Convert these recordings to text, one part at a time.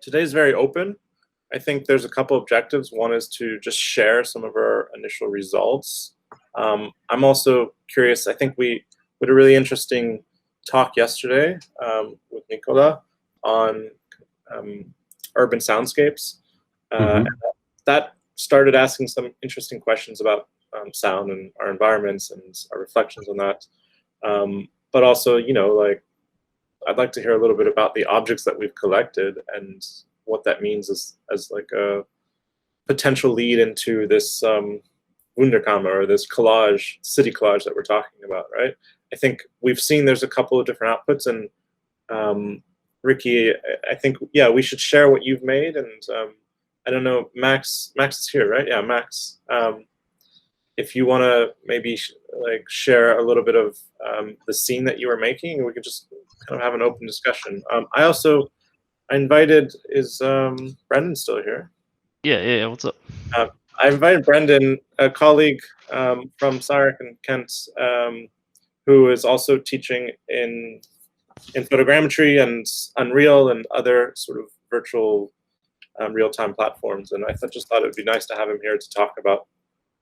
today's very open. I think there's a couple objectives. One is to just share some of our initial results. I'm also curious. I think we had a really interesting talk yesterday with Nicola on urban soundscapes. And that started asking some interesting questions about sound and our environments and our reflections on that. But also, you know, like, I'd like to hear a little bit about the objects that we've collected and what that means as like a potential lead into this wunderkammer, or this collage, city collage that we're talking about, right? I think we've seen there's a couple of different outputs, and Ricky, I think, yeah, we should share what you've made, and I don't know, Max is here, right? Yeah, Max. If you want to maybe like share a little bit of the scene that you were making, we could just kind of have an open discussion. I invited, is Brendan still here? Yeah, what's up? I invited Brendan, a colleague from Sarek and Kent, who is also teaching in photogrammetry and Unreal and other sort of virtual real-time platforms. And I just thought it would be nice to have him here to talk about,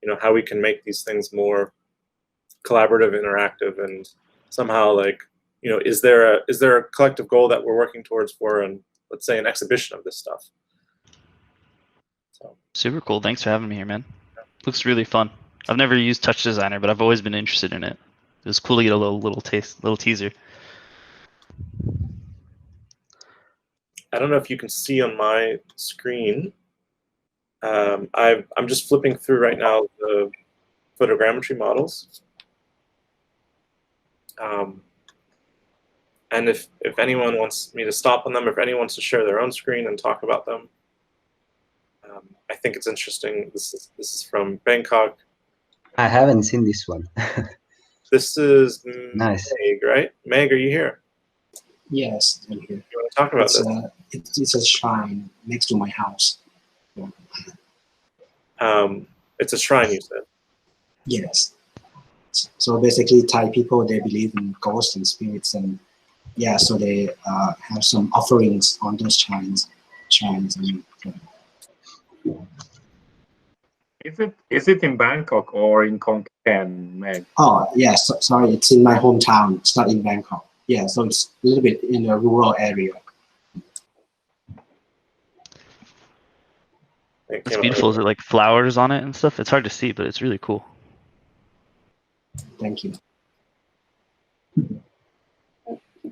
you know, how we can make these things more collaborative, interactive, and somehow, like, you know, is there a collective goal that we're working towards for, and let's say, an exhibition of this stuff. So. Super cool. Thanks for having me here, man. Looks really fun. I've never used Touch Designer, but I've always been interested in it. It was cool to get a little teaser. I don't know if you can see on my screen. I'm just flipping through right now the photogrammetry models. And if anyone wants me to stop on them, if anyone wants to share their own screen and talk about them, I think it's interesting. This is from Bangkok. I haven't seen this one. This is nice. Meg, right? Meg, are you here? Yes, I'm here. You want to talk about this? It's a shrine next to my house. It's a shrine, you said? Yes. So basically, Thai people, they believe in ghosts and spirits, and yeah, so they have some offerings on those shrines. Is it in Bangkok or in Khon Kaen, Meg? Oh, yes. Yeah, sorry, it's in my hometown. It's not in Bangkok. Yeah, so it's a little bit in a rural area. It's beautiful. Is it like flowers on it and stuff? It's hard to see, but it's really cool. Thank you.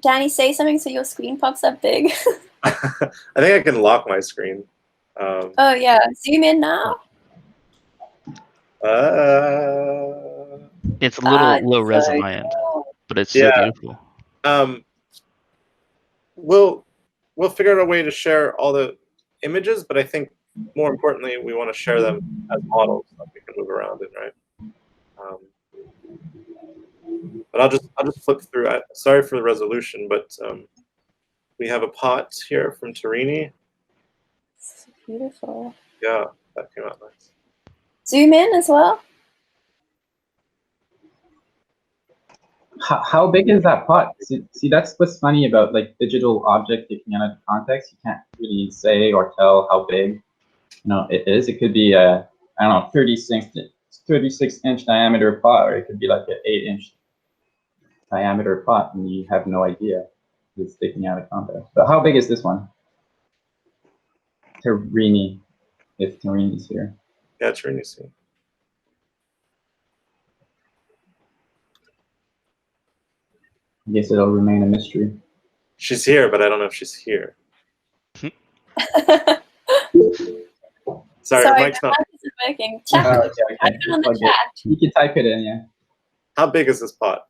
Danny, say something so your screen pops up big. I think I can lock my screen. Oh yeah, zoom in now. It's a little low res on my end, but it's so beautiful. We'll figure out a way to share all the images, but I think more importantly, we want to share them as models that we can move around in, right? But I'll just flip through. Sorry for the resolution, but we have a pot here from Torini. It's beautiful. Yeah, that came out nice. Zoom in as well. How big is that pot? See, that's what's funny about like digital object taking out of context. You can't really say or tell how big, you know, it is. It could be a, I don't know, 36-inch diameter pot, or it could be like an 8-inch diameter pot, and you have no idea it's taking out of context. But how big is this one? Torini, if Torini's here. Yeah, Torini's here. I guess it'll remain a mystery. She's here, but I don't know if she's here. Sorry, Mike's not. Isn't working. Chat. Type it on the chat. You can type it in, yeah. How big is this pot?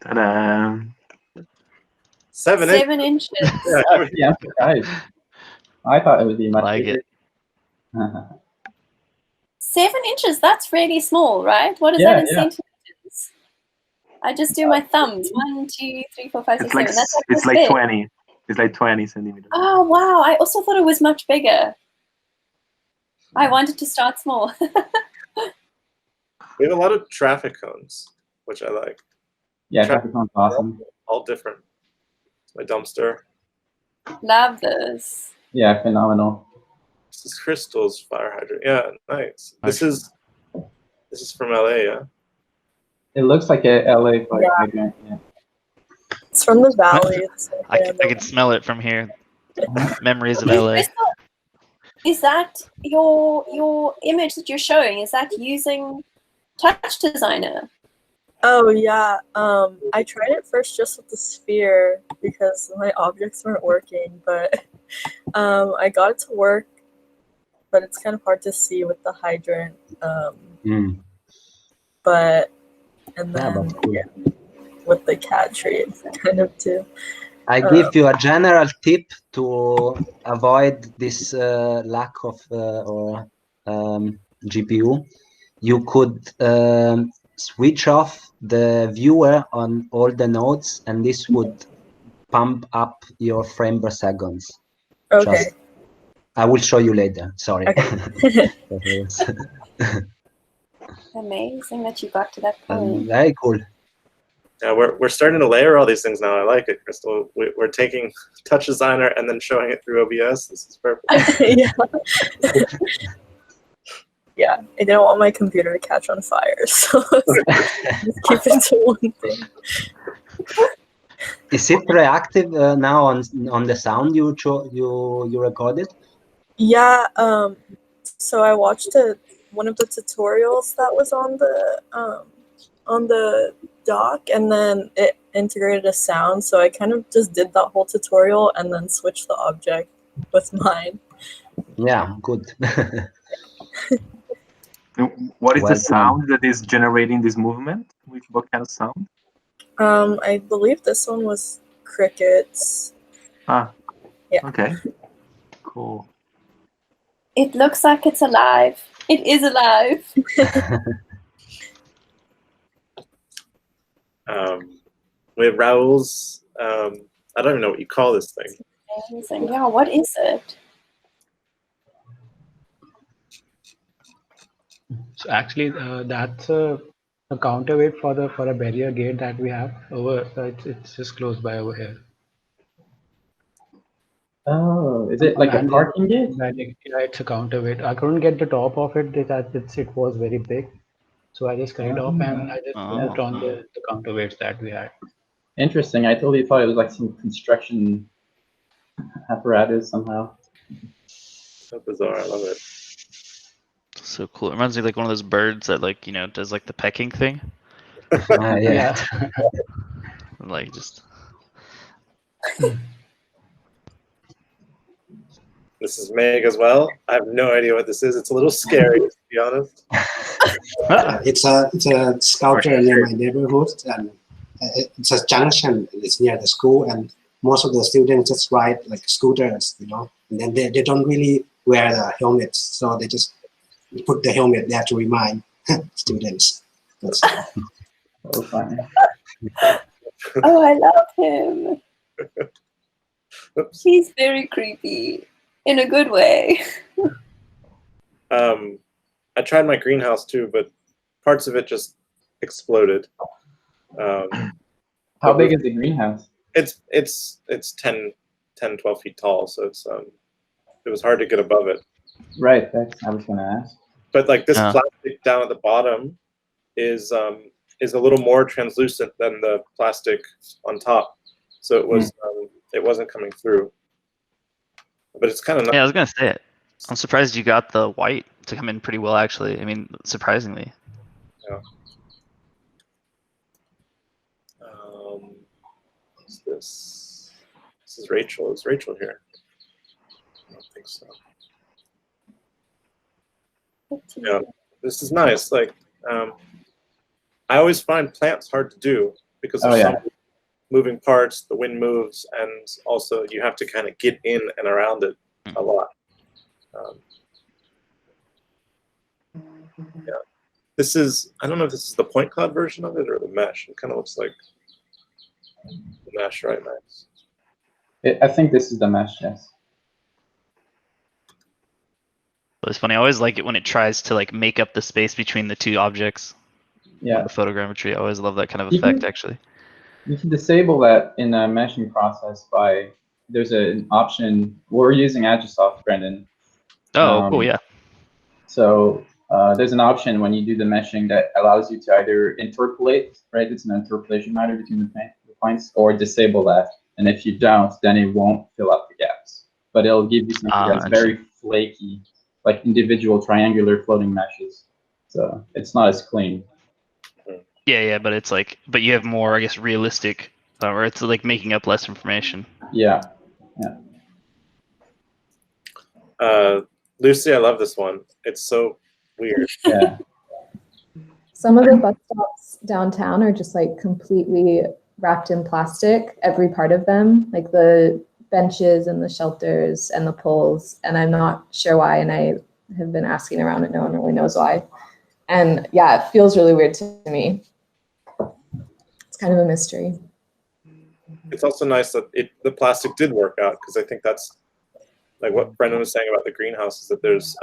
Ta-da! 7 inches. 7 inches. Yeah, guys. I thought it would be much bigger. 7 inches, that's really small, right? What is that in centimeters? I just do my thumbs. 1, 2, 3, 4, 5, 6, 7. That's like it's like big. 20. It's like 20 centimeters. Oh wow! I also thought it was much bigger. I wanted to start small. We have a lot of traffic cones, which I like. Yeah, traffic cone's awesome. All different. My dumpster. Love this. Yeah, phenomenal. This is Crystal's fire hydrant. Yeah, nice. This is from LA, yeah. It looks like a LA fire hydrant. Yeah. It's from the valley. It's I can smell it from here. Memories of LA. Crystal, is that your image that you're showing? Is that using Touch Designer? Oh yeah. I tried it first just with the sphere because my objects weren't working, but I got it to work, but it's kind of hard to see with the hydrant. But and then with the cat tree, it's kind of too. I give you a general tip to avoid this lack of GPU. You could switch off the viewer on all the nodes, and this would pump up your frame per seconds. Okay. I will show you later. Sorry. Okay. Amazing that you got to that point. Very cool. Yeah, we're starting to layer all these things now. I like it, Crystal. We're taking Touch Designer and then showing it through OBS. This is perfect. Yeah. Yeah, I didn't want my computer to catch on fire, so just keep it to one thing. Is it reactive now on the sound you recorded? Yeah. So I watched one of the tutorials that was on the dock, and then it integrated a sound. So I kind of just did that whole tutorial and then switched the object with mine. Yeah, good. What is the sound that is generating this movement? What kind of sound? I believe this one was crickets. Ah, yeah. Okay, cool. It looks like it's alive. It is alive. We have Raoul's. I don't even know what you call this thing. Amazing. Yeah, what is it? So actually, that's a counterweight for a barrier gate that we have over. It's just close by over here. Oh, is it like a parking gate? Yeah, it's a counterweight. I couldn't get the top of it. It was very big, so I just cut it off and I just moved on the counterweights that we had. Interesting. I totally thought it was like some construction apparatus somehow. So bizarre. I love it. So cool. It reminds me of like one of those birds that does like the pecking thing. Yeah. Like just. This is Meg as well. I have no idea what this is. It's a little scary, to be honest. It's a sculpture near my neighborhood, and it's a junction. It's near the school, and most of the students just ride like scooters, and then they don't really wear the helmets, so they just put the helmet there to remind students. So funny. Oh, I love him. He's very creepy in a good way. I tried my greenhouse too, but parts of it just exploded. How big is the greenhouse? It's 10, 12 feet tall, so it was hard to get above it. Right, I was gonna ask. But like this plastic down at the bottom is a little more translucent than the plastic on top, so it wasn't coming through. But it's kind of nice. Yeah, I was gonna say it. I'm surprised you got the white to come in pretty well, actually. I mean, surprisingly. Yeah. What's this? This is Rachel. Is Rachel here? I don't think so. Yeah, this is nice. Like, I always find plants hard to do because there's some moving parts, the wind moves, and also you have to kind of get in and around it a lot. Yeah, this is, I don't know if this is the point cloud version of it or the mesh. It kind of looks like the mesh, right, Max? I think this is the mesh, yes. But it's funny. I always like it when it tries to like make up the space between the two objects. Yeah. The photogrammetry. I always love that kind of effect, actually. You can disable that in the meshing process by, there's an option, we're using Agisoft, Brendan. Oh, cool, yeah. So there's an option when you do the meshing that allows you to either interpolate, right? It's an interpolation matter between the points, or disable that. And if you don't, then it won't fill up the gaps. But it'll give you something that's very flaky, like individual triangular floating meshes. So it's not as clean. Yeah, but it's like, but you have more, I guess, realistic, or it's like making up less information. Yeah. Lucy, I love this one. It's so weird. Yeah. Some of the bus stops downtown are just like completely wrapped in plastic, every part of them, like the benches and the shelters and the poles. And I'm not sure why, and I have been asking around and no one really knows why. And yeah, it feels really weird to me. It's kind of a mystery. It's also nice that the plastic did work out, because I think that's like what Brendan was saying about the greenhouse, is that there's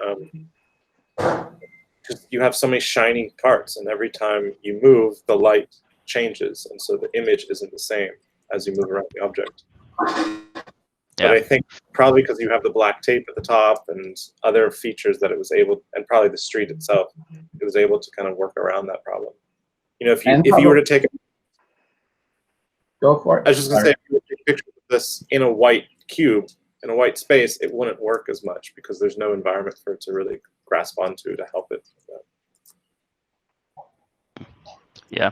you have so many shiny parts, and every time you move, the light changes, and so the image isn't the same as you move around the object. But I think probably because you have the black tape at the top and other features that it was able, and probably the street itself, it was able to kind of work around that problem. You know, if you were to take Go for it. I was just going to say, if you were to take pictures of this in a white cube, in a white space, it wouldn't work as much because there's no environment for it to really grasp onto to help it. Yeah.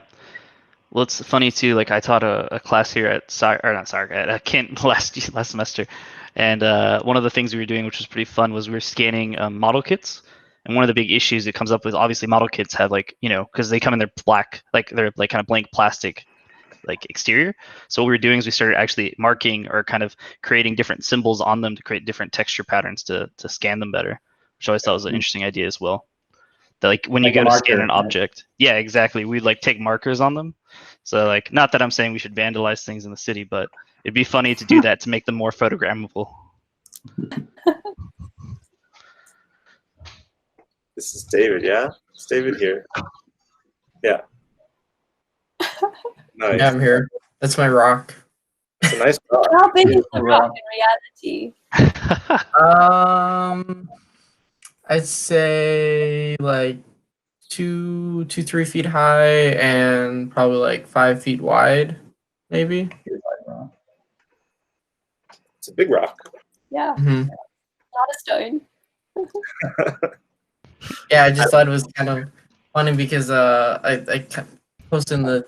Well, it's funny too. Like I taught a class here at at Kent last semester, and one of the things we were doing, which was pretty fun, was we were scanning model kits. And one of the big issues it comes up with, obviously, model kits have like, you know, because they come in their black, like they're like kind of blank plastic, like exterior. So what we were doing is we started actually marking or kind of creating different symbols on them to create different texture patterns to scan them better, which I always thought was an interesting idea as well. That like when you go to scan an object, yeah, exactly, we'd like take markers on them. So like, not that I'm saying we should vandalize things in the city, but it'd be funny to do that to make them more photogrammable. This is David, yeah? It's David here. Yeah. Nice. Yeah, I'm here. That's my rock. It's a nice rock. How big is the rock in reality? I'd say like 3 feet high and probably like 5 feet wide, maybe. It's a big rock. Yeah. Mm-hmm. Not a stone. Yeah, I just thought it was kind of funny because I posted in the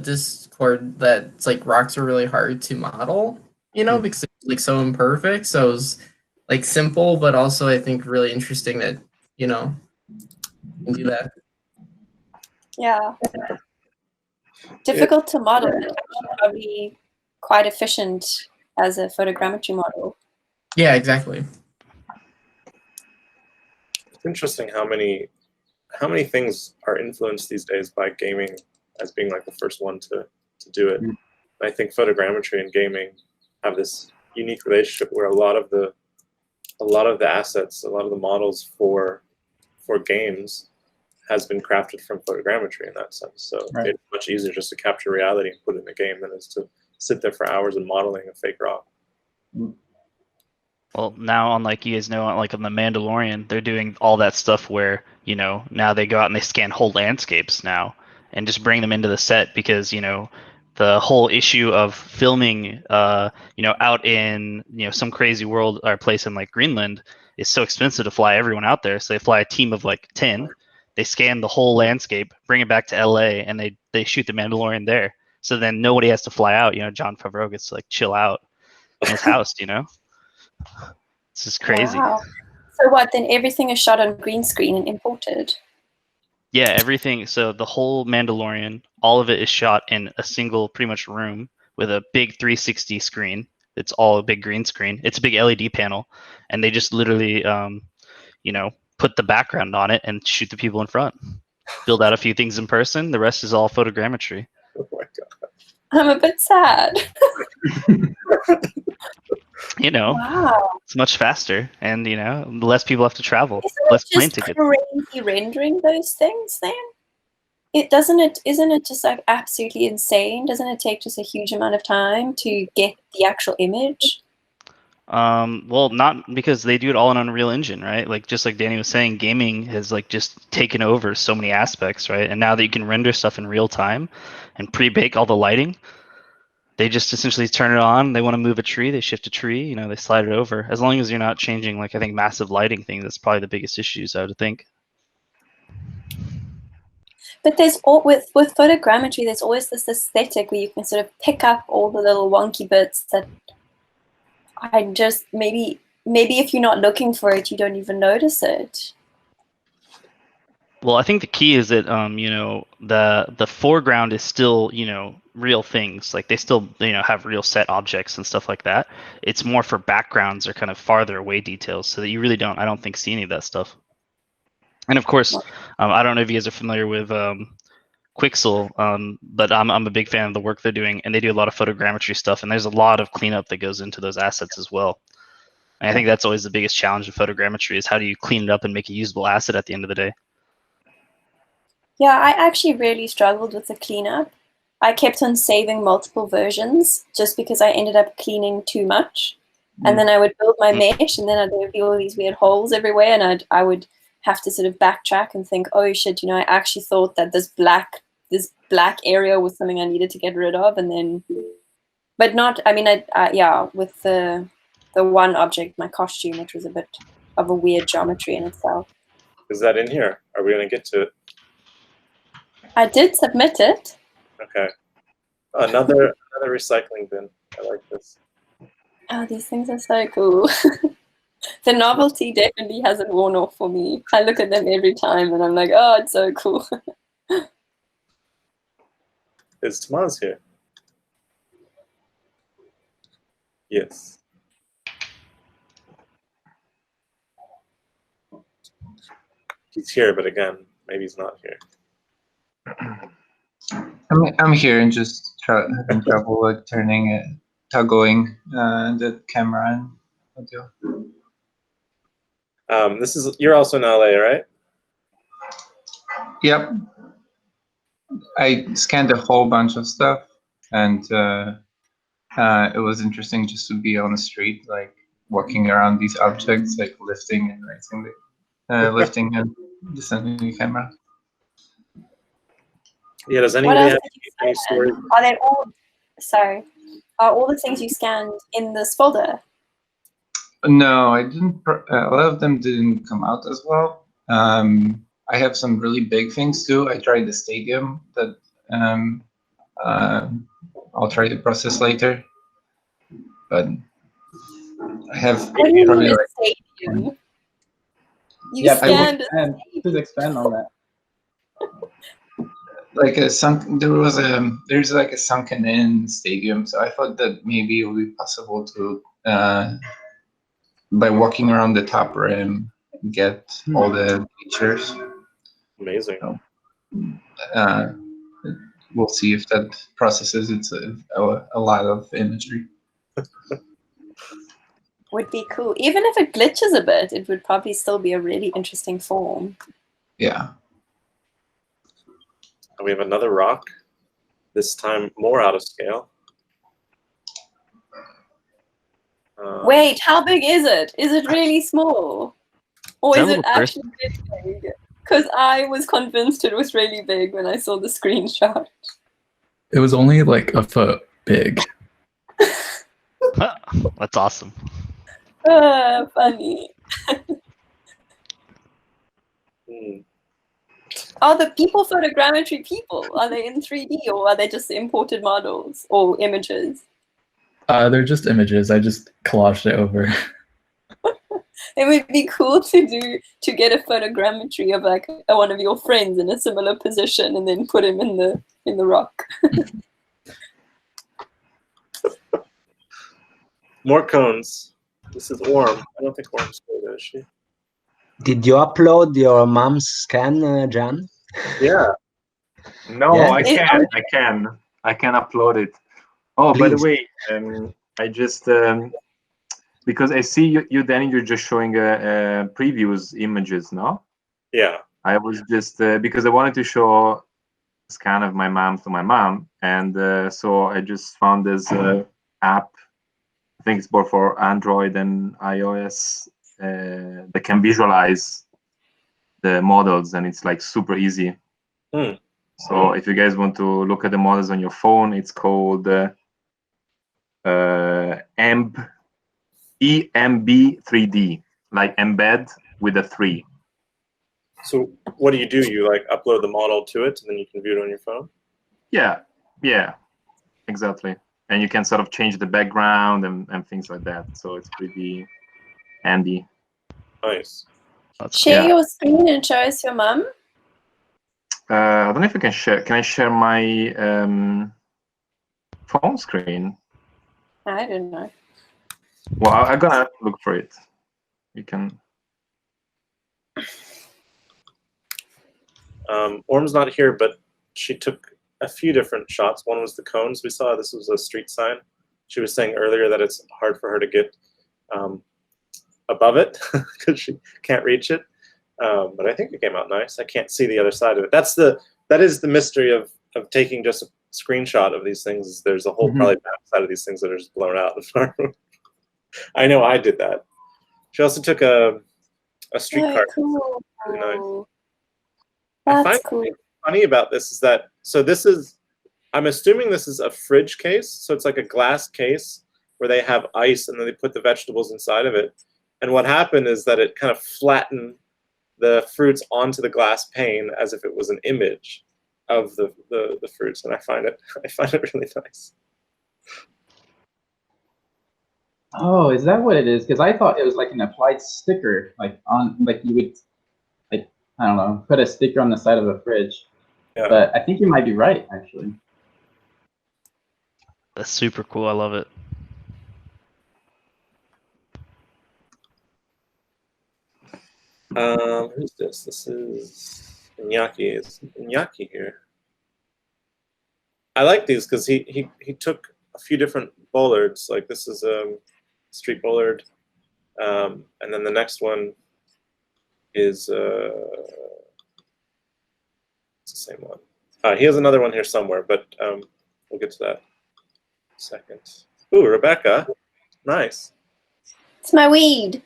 Discord that it's like rocks are really hard to model, you know, because it's like so imperfect. So it was like simple, but also I think really interesting that, you know, you can do that. Yeah. Difficult to model, but probably quite efficient as a photogrammetry model. Yeah, exactly. It's interesting how many things are influenced these days by gaming as being like the first one to do it. And I think photogrammetry and gaming have this unique relationship where a lot of the assets, a lot of the models for games has been crafted from photogrammetry in that sense. So it's much easier just to capture reality and put it in a game than it is to sit there for hours and modeling a fake rock. Well, now on like you guys know, like on The Mandalorian, they're doing all that stuff where, you know, now they go out and they scan whole landscapes now and just bring them into the set because, you know, the whole issue of filming, you know, out in, you know, some crazy world or place in like Greenland is so expensive to fly everyone out there. So they fly a team of like 10, they scan the whole landscape, bring it back to LA, and they shoot The Mandalorian there. So then nobody has to fly out. You know, Jon Favreau gets to like chill out in his house, you know? This is crazy. Wow. So what, then everything is shot on green screen and imported? Yeah, everything. So the whole Mandalorian, all of it is shot in a single pretty much room with a big 360 screen. It's all a big green screen. It's a big LED panel. And they just literally, you know, put the background on it and shoot the people in front. Build out a few things in person. The rest is all photogrammetry. Oh my God. I'm a bit sad. You know, Wow. it's much faster, and you know, less people have to travel, Isn't less it plane just tickets. crazy rendering those things then? Isn't it just like absolutely insane? Doesn't it take just a huge amount of time to get the actual image? Well, not because they do it all in Unreal Engine, right? Like just like Danny was saying, gaming has like just taken over so many aspects, right? And now that you can render stuff in real time and pre-bake all the lighting, they just essentially turn it on. They want to move a tree, they shift a tree, you know, they slide it over. As long as you're not changing, like I think massive lighting thing, that's probably the biggest issues I would think. But there's with photogrammetry, there's always this aesthetic where you can sort of pick up all the little wonky bits that I just maybe if you're not looking for it, you don't even notice it. Well, I think the key is that you know, the foreground is still, you know, real things. Like they still, you know, have real set objects and stuff like that. It's more for backgrounds or kind of farther away details, so that you really don't, I don't think, see any of that stuff. And of course, I don't know if you guys are familiar with Quixel, but I'm a big fan of the work they're doing, and they do a lot of photogrammetry stuff, and there's a lot of cleanup that goes into those assets as well. And I think that's always the biggest challenge in photogrammetry is how do you clean it up and make a usable asset at the end of the day. Yeah, I actually really struggled with the cleanup. I kept on saving multiple versions just because I ended up cleaning too much. And then I would build my mesh, and then there would be all these weird holes everywhere, and I would have to sort of backtrack and think, oh shit, you know, I actually thought that this black area was something I needed to get rid of, and then, but not. I mean, yeah, with the one object, my costume, which was a bit of a weird geometry in itself. Is that in here? Are we going to get to it? I did submit it. Okay. Another recycling bin. I like this. Oh, these things are so cool. The novelty definitely hasn't worn off for me. I look at them every time and I'm like, oh, it's so cool. Is Tomas here? Yes. He's here, but again, maybe he's not here. I'm here and just having trouble with toggling the camera and audio. You're also in LA, right? Yep. I scanned a whole bunch of stuff, and it was interesting just to be on the street, like walking around these objects, like lifting and raising lifting and descending the camera. Yeah, does anybody have any stories? Are they all, sorry, are all the things you scanned in this folder? No, I didn't. A lot of them didn't come out as well. I have some really big things too. I tried the stadium that I'll try to process later. But I have probably like stadium. You yeah, scanned. Please expand on that. Like there's like a sunken in stadium, so I thought that maybe it would be possible to by walking around the top rim get all the features. Amazing. So, we'll see if that processes. It's a lot of imagery. Would be cool. Even if it glitches a bit, it would probably still be a really interesting form. Yeah. We have another rock, this time more out of scale. Wait, how big is it? Is it really small? Or is it actually really big? Because I was convinced it was really big when I saw the screenshot. It was only like a foot big. That's awesome. Funny. Are the people photogrammetry people? Are they in 3D or are they just imported models or images? They're just images. I just collaged it over. It would be cool to get a photogrammetry of like one of your friends in a similar position and then put him in the rock. More cones. This is Orm. I don't think Orm's still, is she? Did you upload your mom's scan, Jan? Yeah. No, Yeah. I can upload it. Oh, Please. by the way, I just Because I see you Danny, you're just showing previews images, no? Yeah. I was just because I wanted to show a scan of my mom to my mom, and so I just found this app. I think it's both for Android and iOS that can visualize the models, and it's like super easy. So if you guys want to look at the models on your phone, it's called EMB3D, like embed with a 3. So what do? You like upload the model to it, and then you can view it on your phone? Yeah, exactly. And you can sort of change the background and things like that. So it's pretty handy. Nice. Share your screen and show us your mum. I don't know if I can share. Can I share my phone screen? I don't know. Well, I'm gonna look for it. You can. Orm's not here, but she took a few different shots. One was the cones we saw. This was a street sign. She was saying earlier that it's hard for her to get above it because she can't reach it. But I think it came out nice. I can't see the other side of it. That is the mystery of taking just a screenshot of these things. There's a whole probably back side of these things that are just blown out. I know I did that. She also took a streetcar. Cool. Really nice. That's I find cool. funny about this is that, so this is, I'm assuming this is a fridge case. So it's like a glass case where they have ice and then they put the vegetables inside of it. And what happened is that it kind of flattened the fruits onto the glass pane as if it was an image of the fruits. And I find it really nice. Oh, is that what it is? Because I thought it was like an applied sticker, like you would, like, I don't know, put a sticker on the side of a fridge. Yeah. But I think you might be right, actually. That's super cool. I love it. Who's this? This is Iñaki. Is Iñaki here? I like these because he took a few different bollards. Like this is a street bollard, and then the next one is it's the same one. He has another one here somewhere, but we'll get to that in a second. Ooh, Rebecca, nice. It's my weed.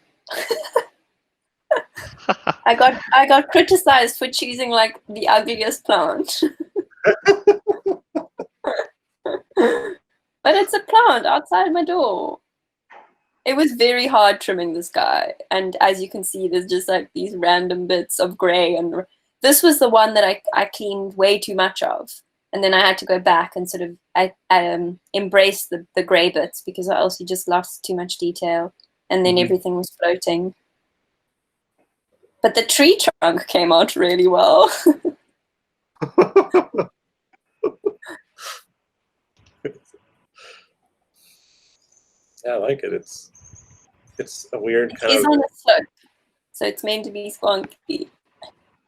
I got criticized for choosing like the ugliest plant. But it's a plant outside my door. It was very hard trimming this guy, and as you can see, there's just like these random bits of gray, and this was the one that I cleaned way too much of, and then I had to go back and sort of embrace the gray bits because else you just lost too much detail, and then everything was floating. But the tree trunk came out really well. Yeah, I like it. It's a weird kind It's of. on a slope, so it's meant to be squonky.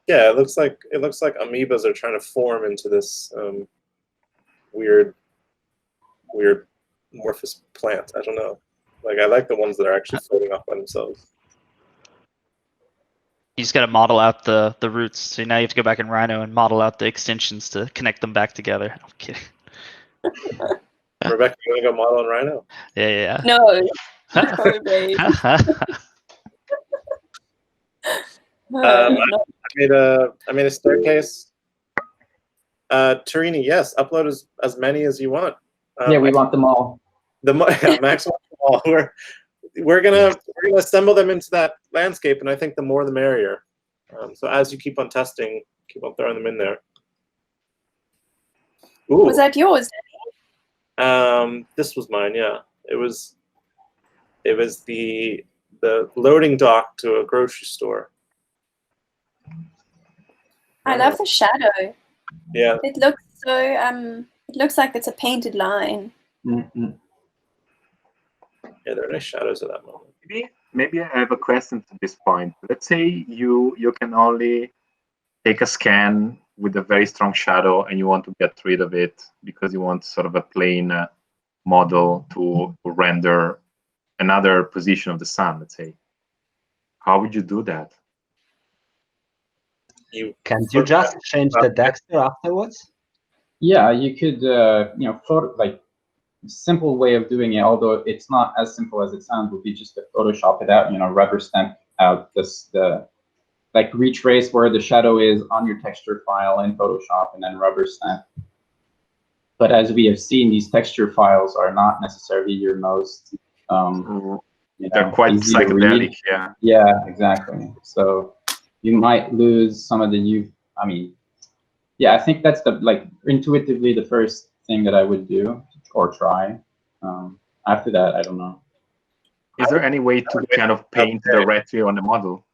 Yeah, it looks like amoebas are trying to form into this weird amorphous plant. I don't know. Like I like the ones that are actually floating off by themselves. You just got to model out the roots. So now you have to go back in Rhino and model out the extensions to connect them back together. I'm kidding. Rebecca, you want to go model in Rhino? Yeah. No. Sorry, babe. I made a staircase. Tarini, yes, upload as many as you want. Yeah, we want them all. Max wants them all. We're gonna assemble them into that landscape, and I think the more the merrier. So as you keep on testing, keep on throwing them in there. Ooh. Was that yours? This was mine. Yeah, it was the loading dock to a grocery store. I love the shadow. Yeah. It looks so. It looks like it's a painted line. Mm-hmm. Yeah, there are nice shadows at that moment. Maybe I have a question to this point. Let's say you can only take a scan with a very strong shadow and you want to get rid of it because you want sort of a plain model to render another position of the sun, let's say. How would you do that? Can't you just change the texture afterwards? Yeah, you could, like, simple way of doing it, although it's not as simple as it sounds, would be just to Photoshop it out, rubber stamp out like retrace where the shadow is on your texture file in Photoshop and then rubber stamp. But as we have seen, these texture files are not necessarily your most, they're quite psychedelic, yeah. Yeah, exactly. So you might lose some of the yeah, I think that's intuitively the first thing that I would do or try. After that, I don't know. Is there any way to kind of paint directly on the model?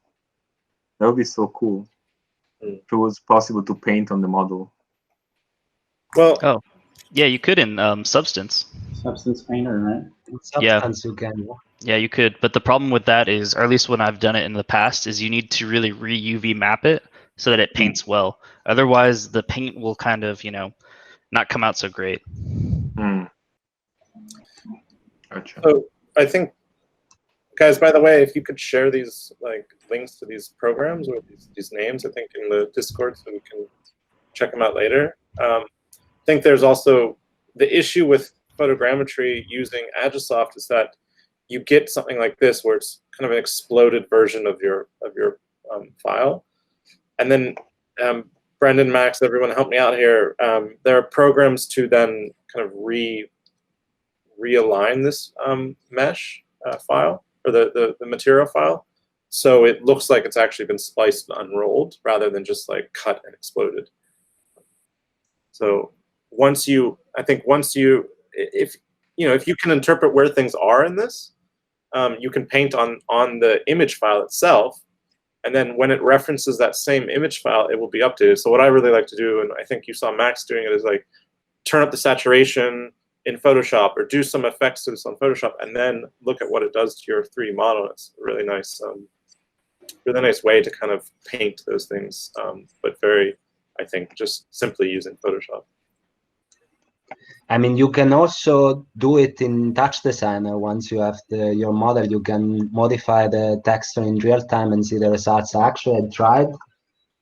That would be so cool. If it was possible to paint on the model. Well, yeah, you could in Substance. Substance Painter, right? In Substance, you can. Yeah, you could. But the problem with that is, or at least when I've done it in the past, is you need to really re-UV map it so that it paints well. Otherwise, the paint will kind of, not come out so great. Gotcha. So I think, guys, by the way, if you could share these links to these programs or these names, I think in the Discord, so we can check them out later. I think there's also the issue with photogrammetry using Agisoft is that you get something like this where it's kind of an exploded version of your file, and then Brendan, Max, everyone help me out here. There are programs to then kind of realign this mesh file or the material file, so it looks like it's actually been spliced and unrolled rather than just like cut and exploded. So if you can interpret where things are in this, you can paint on the image file itself, and then when it references that same image file, it will be updated. So what I really like to do, and I think you saw Max doing it, is like turn up the saturation in Photoshop or do some effects to this on Photoshop, and then look at what it does to your 3D model. It's a really nice way to kind of paint those things, but very, I think, just simply using Photoshop. I mean, you can also do it in Touch Designer. Once you have your model, you can modify the texture in real time and see the results. Actually, I tried,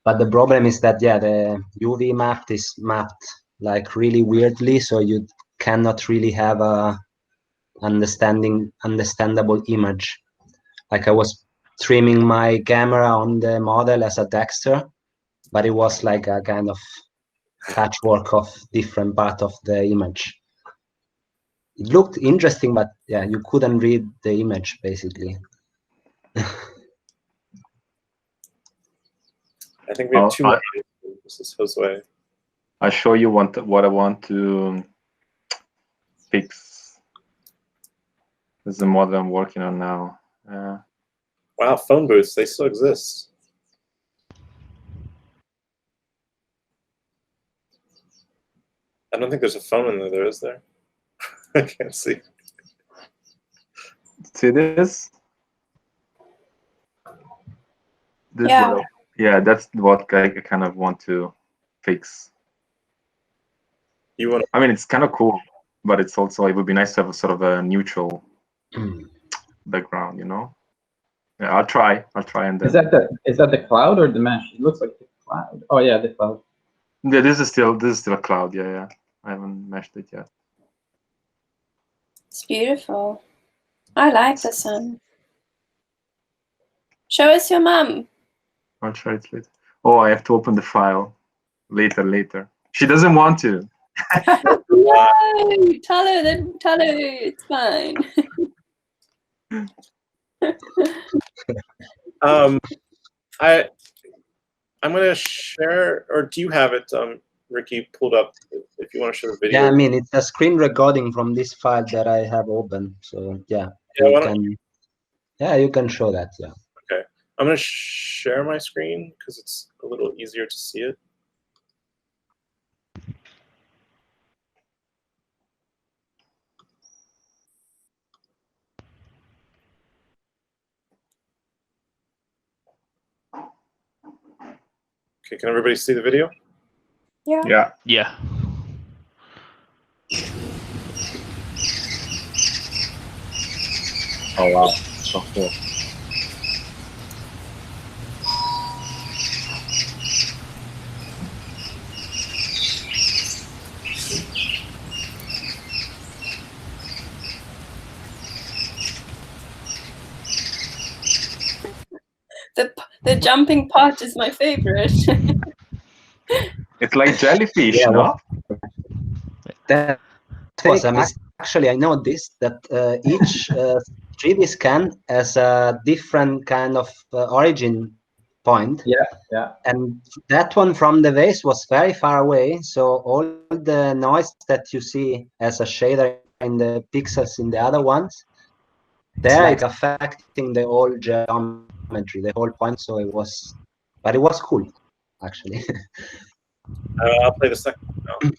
but the problem is that, yeah, the UV map is mapped like really weirdly, so you cannot really have a understandable image. Like I was trimming my camera on the model as a texture, but it was like a kind of patchwork of different part of the image. It looked interesting, but yeah, you couldn't read the image basically. I think we have two more. This is Josue. I'll show you what I want to fix. This is the model I'm working on now. Wow, phone booths, they still exist. I don't think there's a phone in there, is there? I can't see. See this? Yeah. Yeah, that's what I kind of want to fix. I mean, it's kind of cool, but it would be nice to have a sort of a neutral background, Yeah, I'll try and then. Is that the cloud or the mesh? It looks like the cloud. Oh yeah, the cloud. Yeah, this is still a cloud. Yeah. I haven't meshed it yet. It's beautiful. I like the sun. Show us your mum. I'll try it later. Oh, I have to open the file later. She doesn't want to. No, tell her, it's fine. I'm going to share, or do you have it, Ricky, pulled up if you want to show the video? Yeah, I mean, it's a screen recording from this file that I have open. So yeah, you can show that. Yeah. Okay, I'm going to share my screen because it's a little easier to see it. Okay, can everybody see the video? Yeah. Yeah. Oh wow, so cool. The jumping pot is my favorite. It's like jellyfish, Yeah, no? That was actually, I know this, that each 3D scan has a different kind of origin point. Yeah, yeah. And that one from the vase was very far away, so all the noise that you see as a shader in the pixels in the other ones, they're like affecting the whole geometry, the whole point. So it was, but it was cool, actually. I'll play the second one now.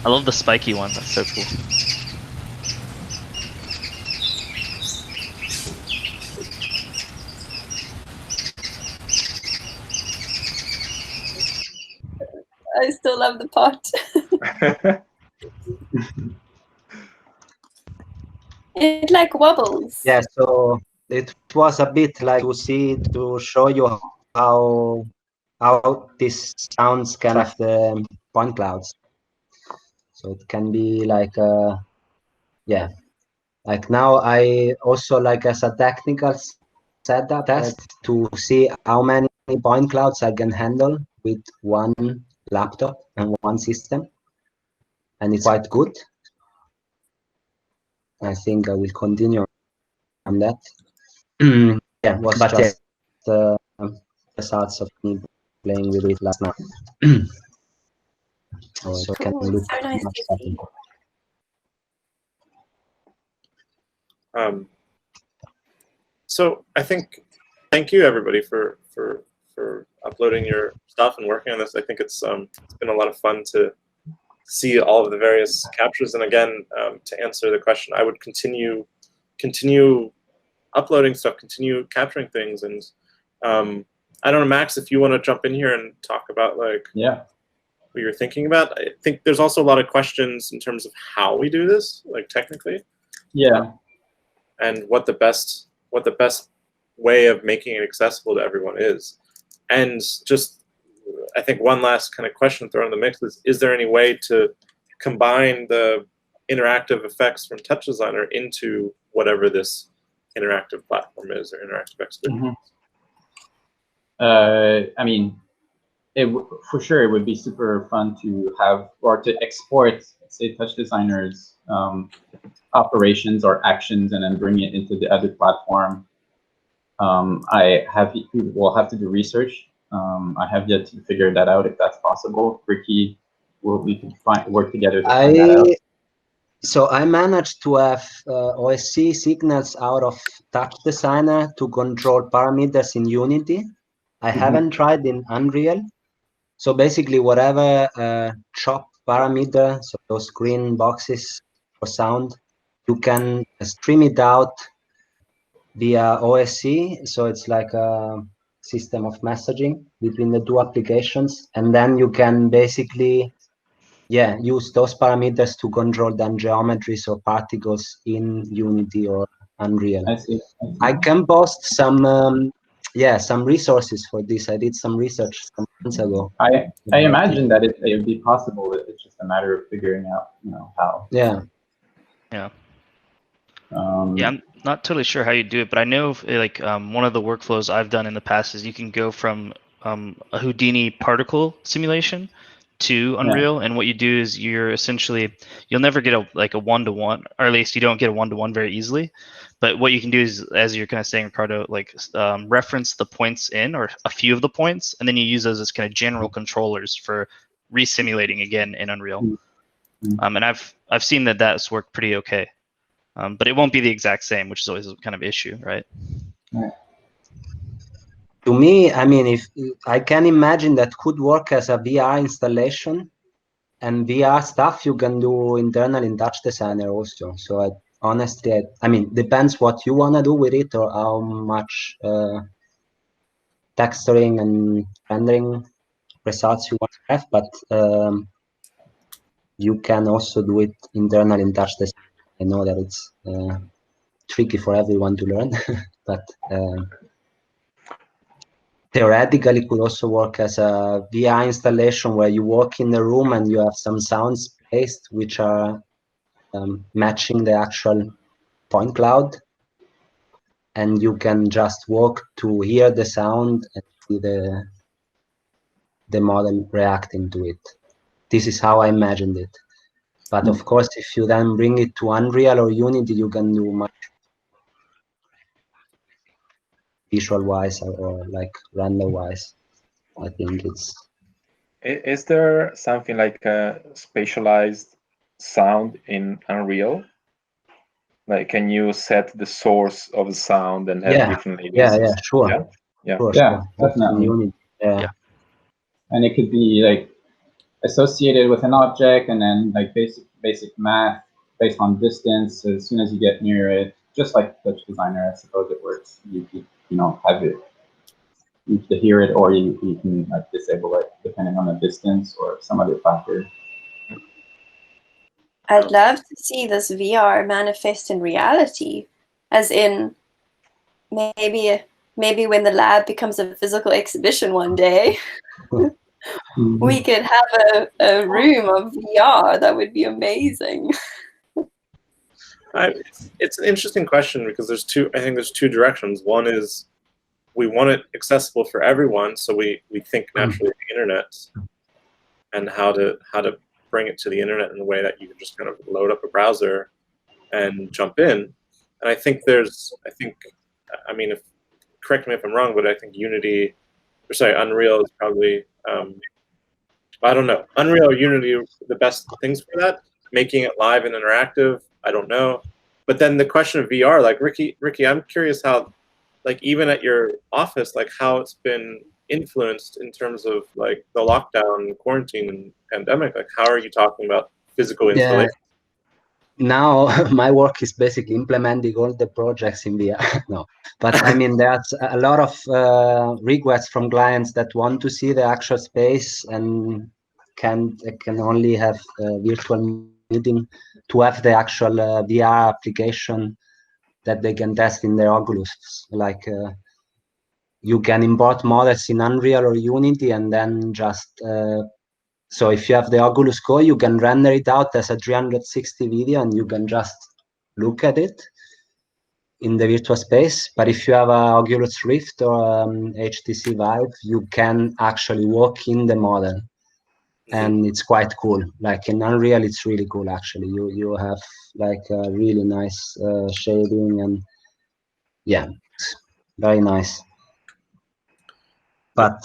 I love the spiky one. That's so cool. I still love the pot. It like wobbles. Yeah, so it was a bit like to show you how this sounds kind of the point clouds. So it can be like yeah, like now I also like as a technical setup test to see how many point clouds I can handle with one laptop and one system, and it's quite good. I think I will continue on that. Yeah, was but just the results of me playing with it last night. So can look so nice much to see. So I think, thank you everybody for uploading your stuff and working on this. I think it's been a lot of fun to see all of the various captures. And again, to answer the question, I would continue uploading stuff, continue capturing things. And I don't know, Max, if you want to jump in here and talk about like what you're thinking about. I think there's also a lot of questions in terms of how we do this, like technically. Yeah. And what the best way of making it accessible to everyone is. And just, I think one last kind of question thrown in the mix is there any way to combine the interactive effects from Touch Designer into whatever this interactive platform is or interactive experience? I mean, for sure, it would be super fun to have or to export, say, Touch Designer's operations or actions and then bring it into the other platform. We'll have to do research. I have yet to figure that out if that's possible. Ricky, we can work together to find that out. So I managed to have OSC signals out of Touch Designer to control parameters in Unity. I haven't tried in Unreal. So basically whatever chop parameter, so those green boxes for sound, you can stream it out via OSC. So it's like a system of messaging between the two applications. And then you can basically use those parameters to control then geometries or particles in Unity or Unreal. I see. I can post some some resources for this. I did some research some months ago. I imagine that it would be possible. It's just a matter of figuring out, how. Yeah. Yeah. I'm not totally sure how you do it, but I know one of the workflows I've done in the past is you can go from a Houdini particle simulation to Unreal, and what you do is you'll never get a one-to-one, or at least you don't get a one-to-one very easily. But what you can do is, as you're kind of saying, Riccardo, reference the points in, or a few of the points, and then you use those as kind of general controllers for resimulating again in Unreal. And I've seen that that's worked pretty okay. But it won't be the exact same, which is always a kind of issue, right? To me, I mean, if I can imagine that could work as a VR installation, And VR stuff you can do internal in Touch Designer also. So honestly, I mean, depends what you want to do with it or how much texturing and rendering results you want to have. But you can also do it internal in Touch Designer. I know that it's tricky for everyone to learn, but theoretically could also work as a VR installation where you walk in the room and you have some sounds placed which are matching the actual point cloud, and you can just walk to hear the sound and see the model reacting to it. This is how I imagined it. But of course, if you then bring it to Unreal or Unity, you can do much visual-wise or like render-wise. I think it's... Is there something like a spatialized sound in Unreal? Like, can you set the source of the sound and have different aliases? Yeah, sure. Yeah, definitely. Yeah. And it could be like associated with an object, and then like basic math based on distance. So as soon as you get near it, just like Touch Designer, I suppose it works. You know, have it. You can hear it, or you can like disable it depending on the distance or some other factor. I'd love to see this VR manifest in reality, as in maybe when the lab becomes a physical exhibition one day, we could have a room of VR. That would be amazing. It's an interesting question because I think there's two directions. One is we want it accessible for everyone, so we think naturally of the internet and how to bring it to the internet in a way that you can just kind of load up a browser and jump in. And I think I mean, correct me if I'm wrong, but I think Unreal is probably, I don't know, Unreal or Unity are the best things for that. Making it live and interactive, I don't know. But then the question of VR, like Ricky, I'm curious how, like even at your office, like how it's been influenced in terms of like the lockdown, quarantine, and pandemic. Like how are you talking about physical installation? Now my work is basically implementing all the projects in VR. No, but I mean there's a lot of requests from clients that want to see the actual space and can only have a virtual meeting to have the actual VR application that they can test in their Oculus. Like you can import models in Unreal or Unity and then just so if you have the Oculus Go, you can render it out as a 360 video and you can just look at it in the virtual space. But if you have a Oculus Rift or HTC Vive, you can actually walk in the model. And it's quite cool. Like in Unreal, it's really cool actually. You have like a really nice shading and yeah, it's very nice. But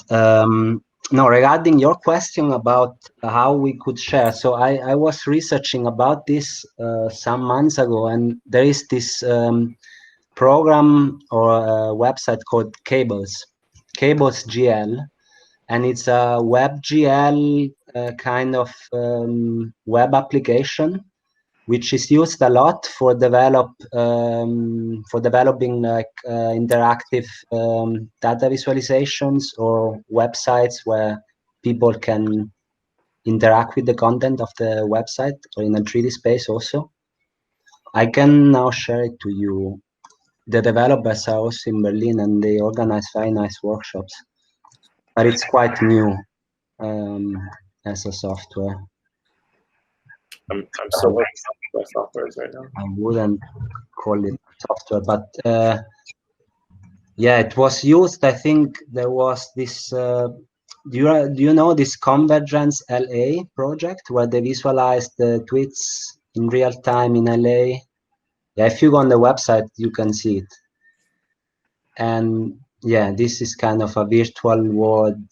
no, regarding your question about how we could share, so I was researching about this some months ago, and there is this program or a website called Cables GL, and it's a WebGL kind of web application, which is used a lot for developing like interactive data visualizations or websites where people can interact with the content of the website or in a 3D space also. I can now share it to you. The developers are also in Berlin and they organize very nice workshops, but it's quite new as a software. I'm so working on software right now. I wouldn't call it software, but yeah, it was used. I think there was this. Do you know this Convergence LA project where they visualized the tweets in real time in LA? Yeah, if you go on the website, you can see it. And yeah, this is kind of a virtual world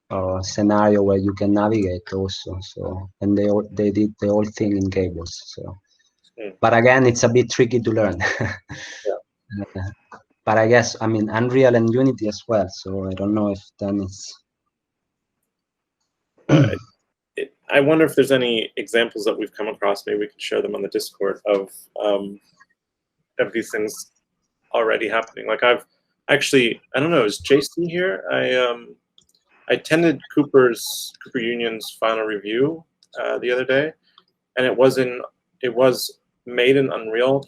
or scenario where you can navigate also. So, and they did the whole thing in Cables. So, but again, it's a bit tricky to learn. But I guess, I mean, Unreal and Unity as well. So I don't know if then it's. I wonder if there's any examples that we've come across. Maybe we can share them on the Discord of these things already happening. Like I've actually, I don't know, is JC here? I attended Cooper Union's final review the other day, and it was made in Unreal,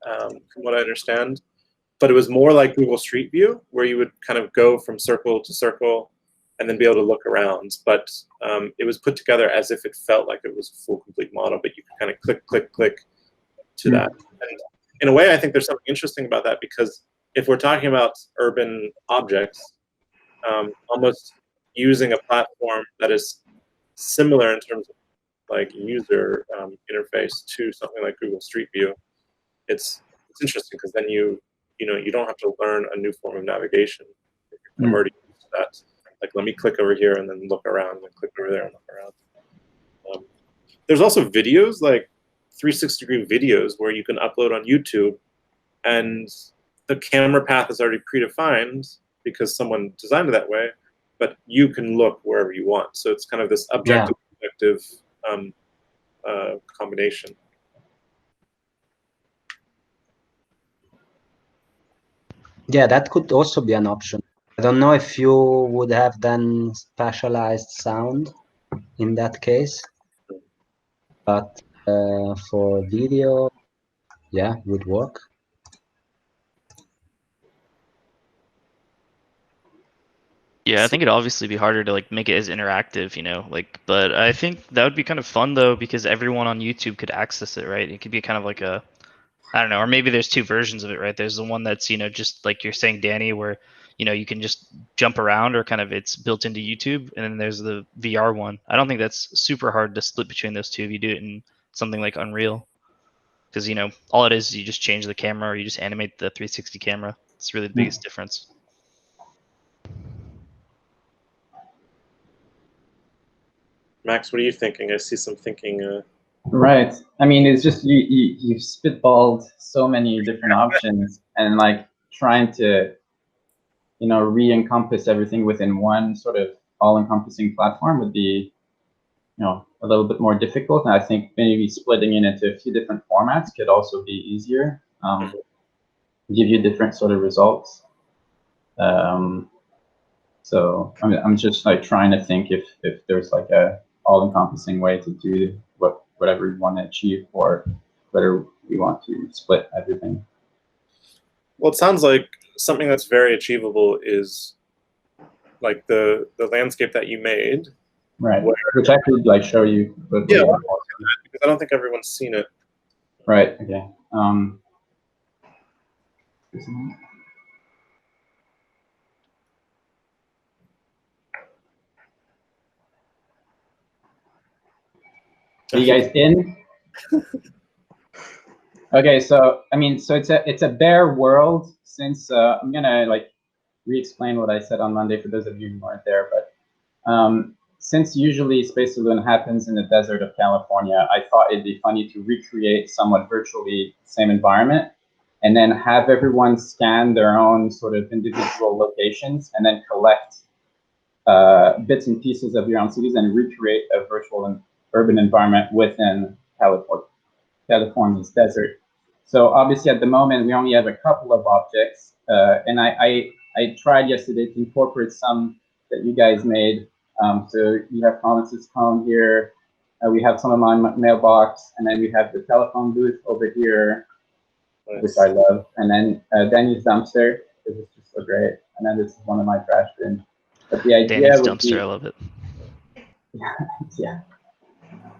from what I understand, but it was more like Google Street View, where you would kind of go from circle to circle and then be able to look around. But it was put together as if it felt like it was a full, complete model, but you could kind of click, click, click to that. And in a way, I think there's something interesting about that, because if we're talking about urban objects, almost using a platform that is similar in terms of like user interface to something like Google Street View, it's interesting, because then you don't have to learn a new form of navigation. I'm already used to that. Like, let me click over here and then look around, and click over there and look around. There's also videos, like 360-degree videos, where you can upload on YouTube, and the camera path is already predefined because someone designed it that way, but you can look wherever you want. So it's kind of this objective combination. Yeah, that could also be an option. I don't know if you would have then specialized sound in that case, but for video, yeah, would work. Yeah, I think it'd obviously be harder to like make it as interactive, but I think that would be kind of fun though, because everyone on YouTube could access it, right? It could be kind of like a, I don't know, or maybe there's two versions of it, right? There's the one that's, just like you're saying, Danny, where, you can just jump around, or kind of it's built into YouTube. And then there's the VR one. I don't think that's super hard to split between those two if you do it in something like Unreal. Because, all it is you just change the camera, or you just animate the 360 camera. It's really the biggest difference. Max, what are you thinking? I see some thinking. Right. I mean, it's just you've spitballed so many different options, and like trying to, re-encompass everything within one sort of all-encompassing platform would be, a little bit more difficult. And I think maybe splitting it into a few different formats could also be easier, give you different sort of results. So I'm just like trying to think if there's like a all-encompassing way to do whatever we want to achieve, or whether we want to split everything. Well, it sounds like something that's very achievable is like the landscape that you made. Right, which I could like show you. Yeah, because I don't think everyone's seen it. Right, okay. Are you guys in? Okay, so I mean, so it's a bare world. Since I'm gonna like re-explain what I said on Monday for those of you who weren't there, but since usually Space Saloon happens in the desert of California, I thought it'd be funny to recreate somewhat virtually the same environment, and then have everyone scan their own sort of individual locations, and then collect bits and pieces of your own cities and recreate a virtual and urban environment within California's desert. So obviously at the moment we only have a couple of objects, and I tried yesterday to incorporate some that you guys made. So you have Thomas's home here, we have some of my mailbox, and then we have the telephone booth over here, which I love, and then Danny's dumpster, because it's just so great, and then this is one of my trash bins. But the idea Danny's would dumpster, be, I love it. yeah.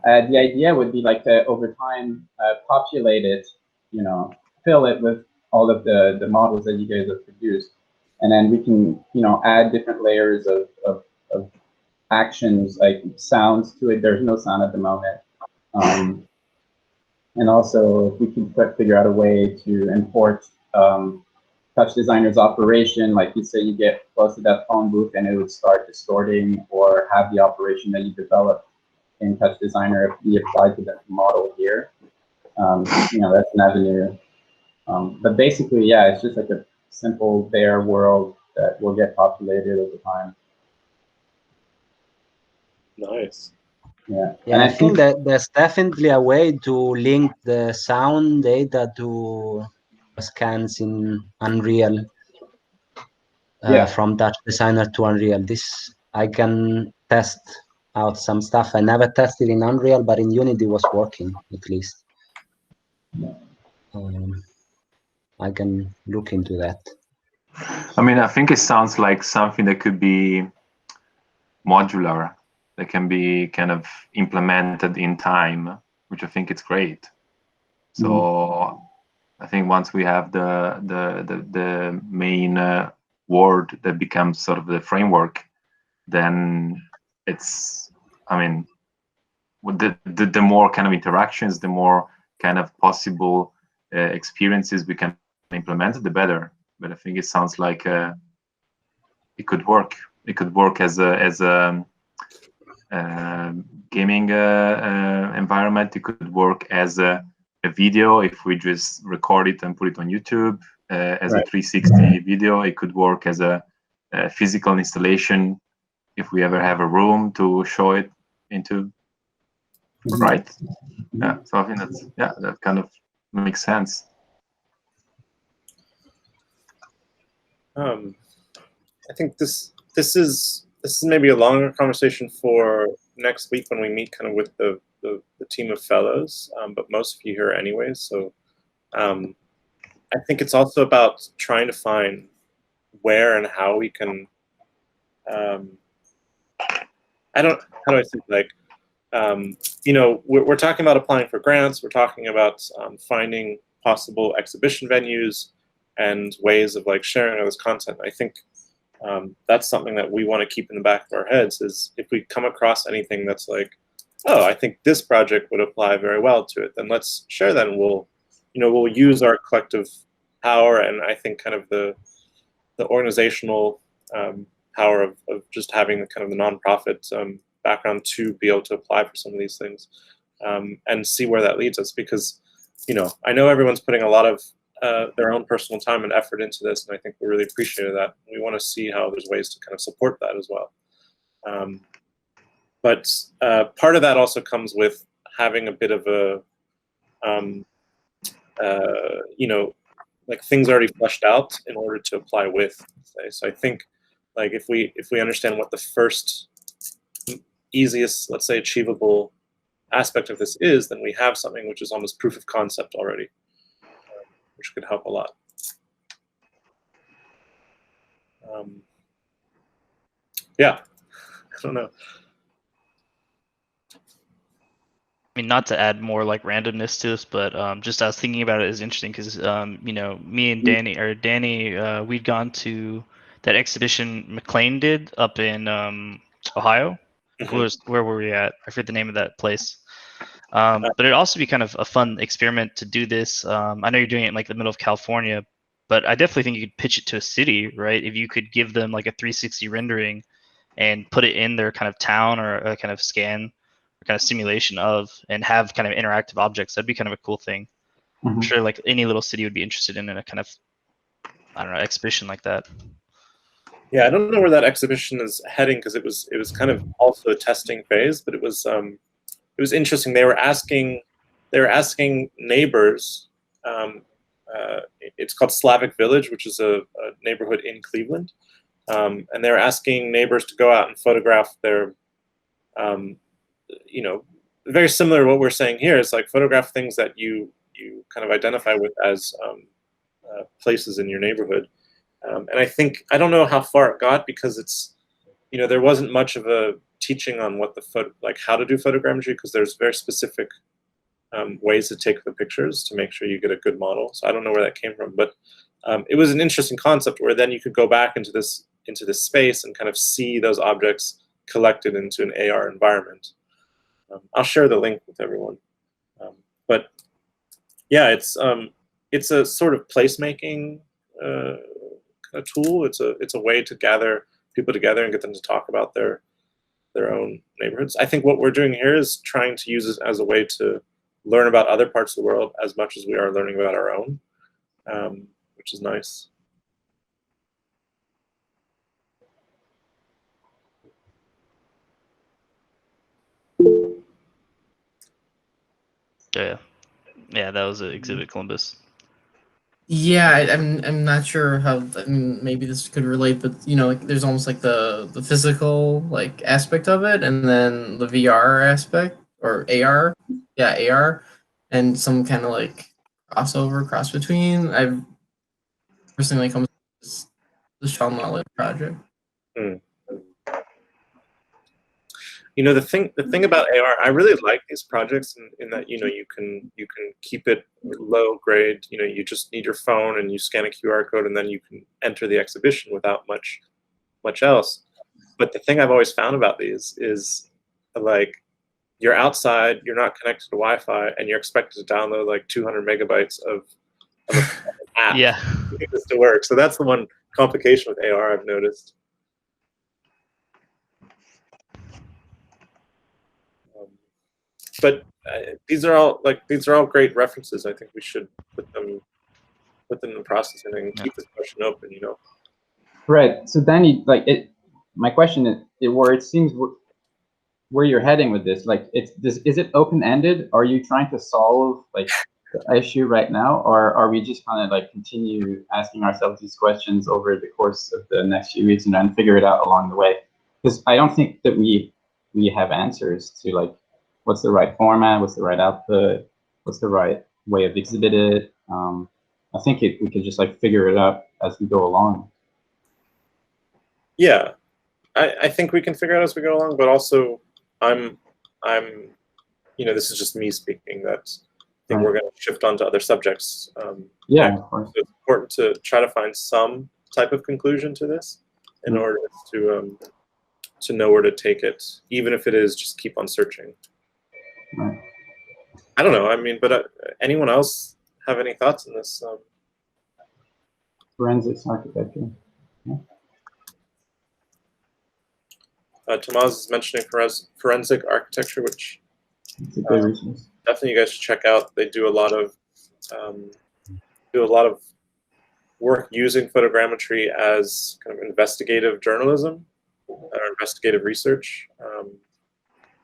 The idea would be like to, over time, populate it, fill it with all of the models that you guys have produced. And then we can, add different layers of actions, like sounds to it. There's no sound at the moment. And also, if we can figure out a way to import Touch Designer's operation, like you say, you get close to that phone booth and it would start distorting, or have the operation that you developed in Touch Designer be applied to that model here. That's an avenue. But basically, yeah, it's just like a simple bare world that will get populated over time. Nice. Yeah, Yeah, and I think that there's definitely a way to link the sound data to scans in Unreal, from Touch Designer to Unreal. This I can test out some stuff. I never tested in Unreal, but in Unity was working at least. I can look into that. I mean, I think it sounds like something that could be modular, that can be kind of implemented in time, which I think it's great. So I think once we have the main word that becomes sort of the framework, then it's, I mean, the more kind of interactions, the more kind of possible experiences we can implement, the better. But I think it sounds like it could work. It could work as a gaming environment. It could work as a video if we just record it and put it on YouTube as a 360 video. It could work as a physical installation if we ever have a room to show it into. Right? Yeah. So I think that kind of makes sense. I think this is maybe a longer conversation for next week when we meet kind of with the team of fellows, but most of you here anyways. So I think it's also about trying to find where and how we can. How do I think, like, you know, we're talking about applying for grants. We're talking about finding possible exhibition venues and ways of like sharing all this content. I think that's something that we want to keep in the back of our heads, is if we come across anything that's like, oh, I think this project would apply very well to it, then let's share that, and we'll use our collective power, and I think kind of the organizational power of just having the kind of the nonprofit background to be able to apply for some of these things, and see where that leads us. Because, you know, I know everyone's putting a lot of their own personal time and effort into this, and I think we really appreciate that. We want to see how there's ways to kind of support that as well. But part of that also comes with having a bit of a, you know, like things already fleshed out in order to apply with. Say. So I think, like, if we understand what the first easiest, let's say, achievable aspect of this is, then we have something which is almost proof of concept already, which could help a lot. Yeah, I don't know. I mean, not to add more like randomness to this, but just I was thinking about it is interesting because you know, me and Danny, we'd gone to that exhibition McLain did up in Ohio. Where were we at? I forget the name of that place. But it'd also be kind of a fun experiment to do this. I know you're doing it in like the middle of California, but I definitely think you could pitch it to a city, right? If you could give them like a 360 rendering and put it in their kind of town or a kind of scan, or kind of simulation of, and have kind of interactive objects, that'd be kind of a cool thing. I'm sure like any little city would be interested in a kind of, I don't know, exhibition like that. Yeah, I don't know where that exhibition is heading, because it was kind of also a testing phase, but it was interesting. They were asking neighbors. It's called Slavic Village, which is a neighborhood in Cleveland, and they were asking neighbors to go out and photograph their, you know, very similar to what we're saying here. It's like photograph things that you kind of identify with as places in your neighborhood. And I don't know how far it got, because it's, you know, there wasn't much of a teaching on what how to do photogrammetry, because there's very specific ways to take the pictures to make sure you get a good model. So I don't know where that came from, but it was an interesting concept where then you could go back into this space and kind of see those objects collected into an AR environment. I'll share the link with everyone. But yeah, it's a sort of placemaking kind of tool. It's a way to gather people together and get them to talk about their own neighborhoods. I think what we're doing here is trying to use it as a way to learn about other parts of the world as much as we are learning about our own, which is nice. Yeah, that was Exhibit Columbus. Yeah, I'm not sure how. I mean, maybe this could relate, but you know, like, there's almost like the physical like aspect of it, and then the VR aspect or AR. Yeah, AR, and some kind of like cross between. I've personally come to the Sean Knowledge project. You know, the thing about AR, I really like these projects in that, you know, you can keep it low grade. You know, you just need your phone and you scan a QR code and then you can enter the exhibition without much else. But the thing I've always found about these is, like, you're outside, you're not connected to Wi-Fi, and you're expected to download like 200 megabytes of an app to get this to work. So that's the one complication with AR I've noticed. But these are all great references. I think we should put them in the process and keep this question open. You know. Right. So Danny, like my question is, where it seems where you're heading with this, like is it open-ended? Are you trying to solve like the issue right now, or are we just kind of like continue asking ourselves these questions over the course of the next few weeks and then figure it out along the way? Because I don't think that we have answers to like, what's the right format? What's the right output? What's the right way of exhibit it? I think we could just like figure it out as we go along. Yeah, I think we can figure it out as we go along. But also, I'm, you know, this is just me speaking. That I think we're going to shift on to other subjects. Yeah, of course. It's important to try to find some type of conclusion to this in order to know where to take it, even if it is just keep on searching. Right. I don't know. I mean, but anyone else have any thoughts on this? Forensics architecture. Yeah. Tomas is mentioning forensic architecture, which definitely you guys should check out. They do a lot of work using photogrammetry as kind of investigative journalism or investigative research,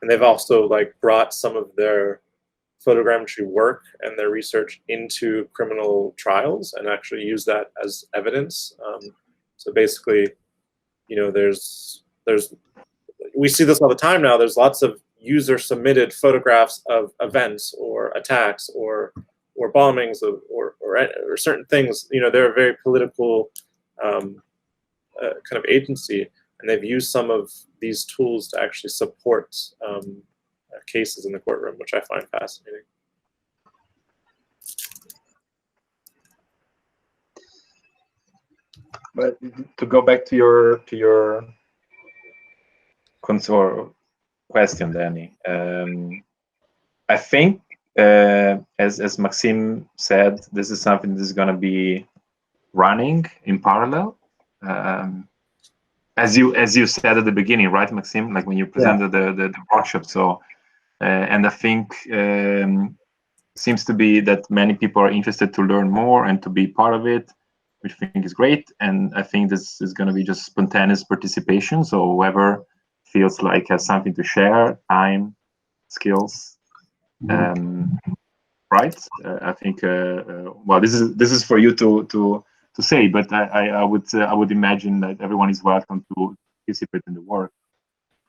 and they've also like brought some of their photogrammetry work and their research into criminal trials and actually use that as evidence. So basically, you know, we see this all the time now. There's lots of user-submitted photographs of events or attacks or bombings or certain things. You know, they're a very political kind of agency, and they've used some of these tools to actually support cases in the courtroom, which I find fascinating. But to go back to your console question, Danny, I think as Maxime said, this is something that is going to be running in parallel. As you said at the beginning, right, Maxime? Like when you presented the workshop. So, and I think seems to be that many people are interested to learn more and to be part of it, which I think is great. And I think this is going to be just spontaneous participation. So whoever feels like has something to share, time, skills, right? I think well, this is for you to say, but I would imagine that everyone is welcome to participate in the work.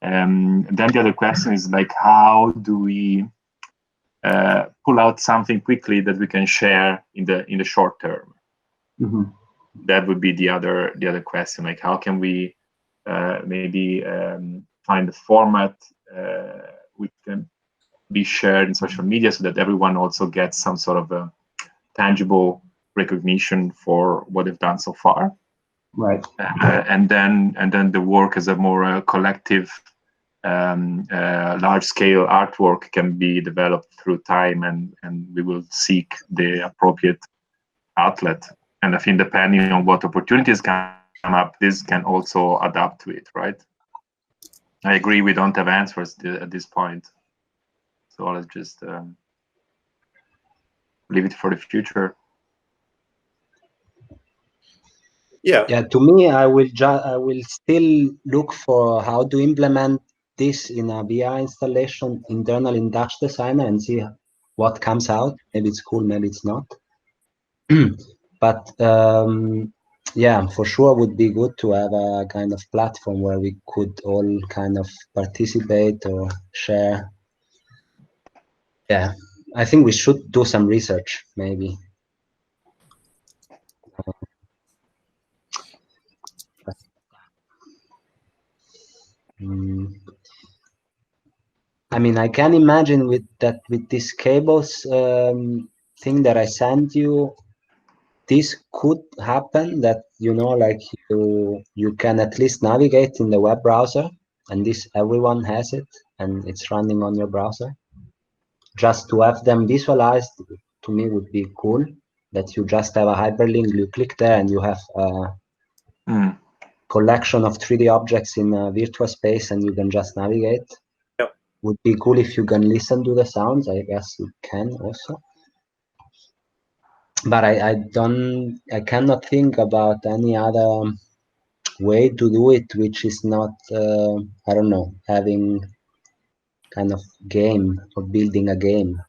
And then the other question is like, how do we pull out something quickly that we can share in the short term? That would be the other question. Like, how can we maybe find a format which can be shared in social media so that everyone also gets some sort of a tangible recognition for what they've done so far, right? And then the work as a more collective, large-scale artwork can be developed through time, and we will seek the appropriate outlet. And I think depending on what opportunities come up, this can also adapt to it, right? I agree. We don't have answers at this point, so let's just leave it for the future. Yeah. Yeah. To me, I will still look for how to implement this in a VR installation internal in Dutch Designer and see what comes out. Maybe it's cool, maybe it's not. But yeah, for sure would be good to have a kind of platform where we could all kind of participate or share. Yeah, I think we should do some research, maybe. I mean, I can imagine with this cables thing that I sent you, this could happen, that, you know, like you can at least navigate in the web browser, and this everyone has it, and it's running on your browser. Just to have them visualized, to me, would be cool, that you just have a hyperlink, you click there, and you have a collection of 3D objects in a virtual space, and you can just navigate. Yep. Would be cool if you can listen to the sounds. I guess you can also. But I cannot think about any other way to do it, which is not, I don't know, having kind of game or building a game.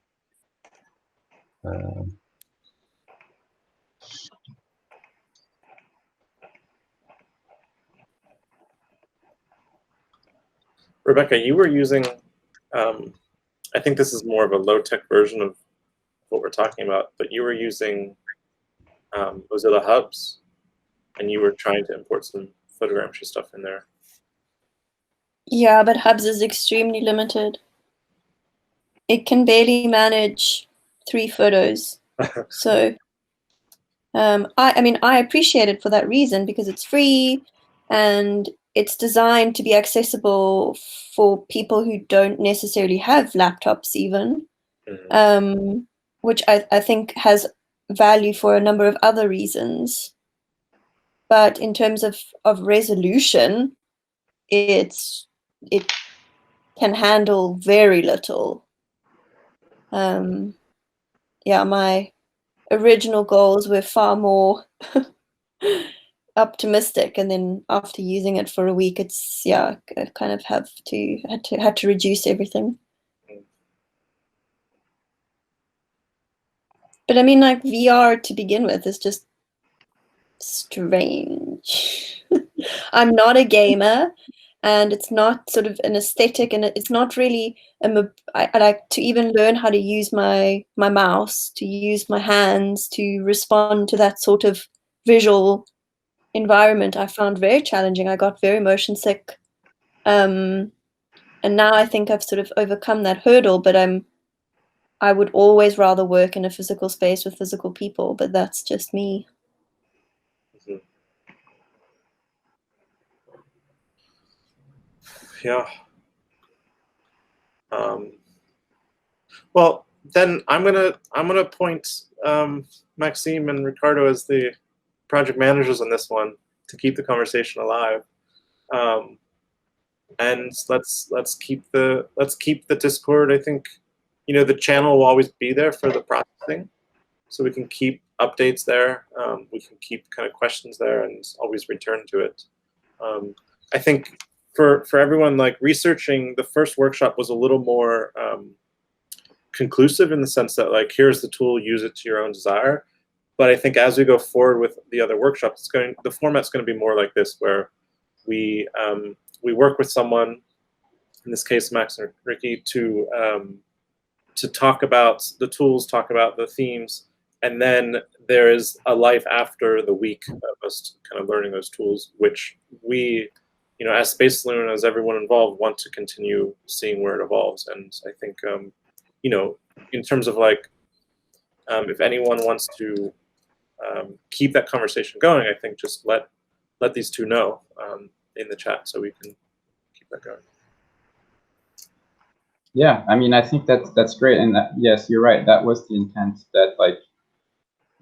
Rebecca, you were using, I think this is more of a low-tech version of what we're talking about, but you were using Mozilla Hubs, and you were trying to import some photogrammetry stuff in there. Yeah, but Hubs is extremely limited. It can barely manage 3 photos. So I mean, I appreciate it for that reason, because it's free and it's designed to be accessible for people who don't necessarily have laptops even, which I think has value for a number of other reasons. But in terms of resolution, it can handle very little. Yeah, my original goals were far more optimistic, and then after using it for a week, it's, yeah, I kind of had to reduce everything. But I mean, like, VR to begin with is just strange. I'm not a gamer, and it's not sort of an aesthetic, and it's not really I like to even learn how to use my mouse, to use my hands, to respond to that sort of visual environment. I found very challenging. I got very motion sick, and now I think I've sort of overcome that hurdle, but I would always rather work in a physical space with physical people, but that's just me. Yeah. Well, then I'm gonna appoint Maxime and Riccardo as the project managers on this one to keep the conversation alive, and let's keep the Discord. I think, you know, the channel will always be there for the processing, so we can keep updates there. We can keep kind of questions there and always return to it. I think for everyone, like, researching the first workshop was a little more conclusive, in the sense that, like, here's the tool, use it to your own desire. But I think as we go forward with the other workshops, the format's going to be more like this, where we work with someone, in this case Max and Ricky, to talk about the tools, talk about the themes, and then there is a life after the week of us kind of learning those tools, which we, you know, as Space Saloon, as everyone involved, want to continue seeing where it evolves. And I think, you know, in terms of, like, if anyone wants to keep that conversation going, I think just let these two know in the chat, so we can keep that going. Yeah, I mean, I think that's great, and yes, you're right. That was the intent, that, like,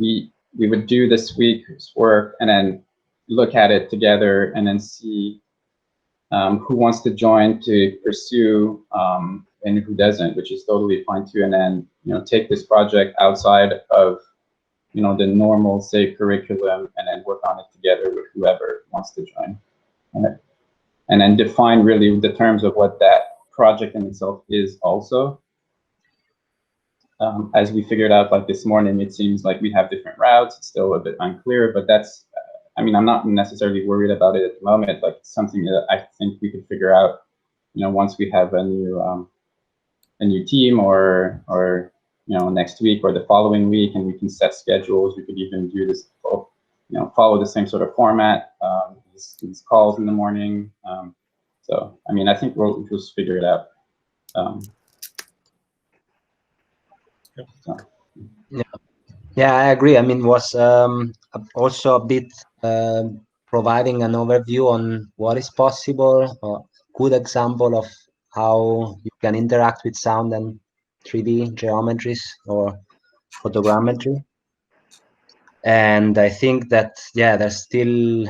we would do this week's work and then look at it together, and then see who wants to join to pursue, and who doesn't, which is totally fine too. And then, you know, take this project outside of, you know, the normal, say, curriculum, and then work on it together with whoever wants to join, and then define really the terms of what that project in itself is also. as we figured out like this morning, it seems like we have different routes. It's still a bit unclear, but that's, I mean, I'm not necessarily worried about it at the moment. Like something that I think we could figure out, you know, once we have a new team, or you know, next week or the following week, and we can set schedules. We could even do this, you know, follow the same sort of format, these calls in the morning. So, I mean, I think we'll just figure it out. So. Yeah, I agree. I mean, was also a bit providing an overview on what is possible, or good example of how you can interact with sound and 3D geometries or photogrammetry. And I think that, yeah, there's still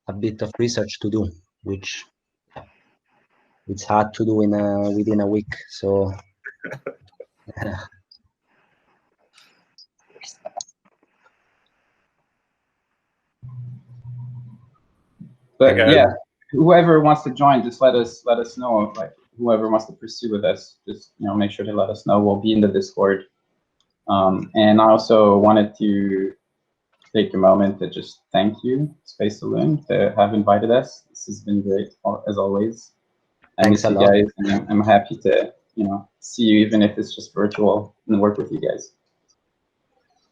a bit of research to do, which it's hard to do within a week. So but yeah, whoever wants to join, just let us know. Like whoever wants to pursue with us, just, you know, make sure to let us know. We'll be in the Discord. And I also wanted to take a moment to just thank you, Space Saloon, to have invited us. This has been great, as always. I miss you guys, and I'm happy to, you know, see you, even if it's just virtual, and work with you guys.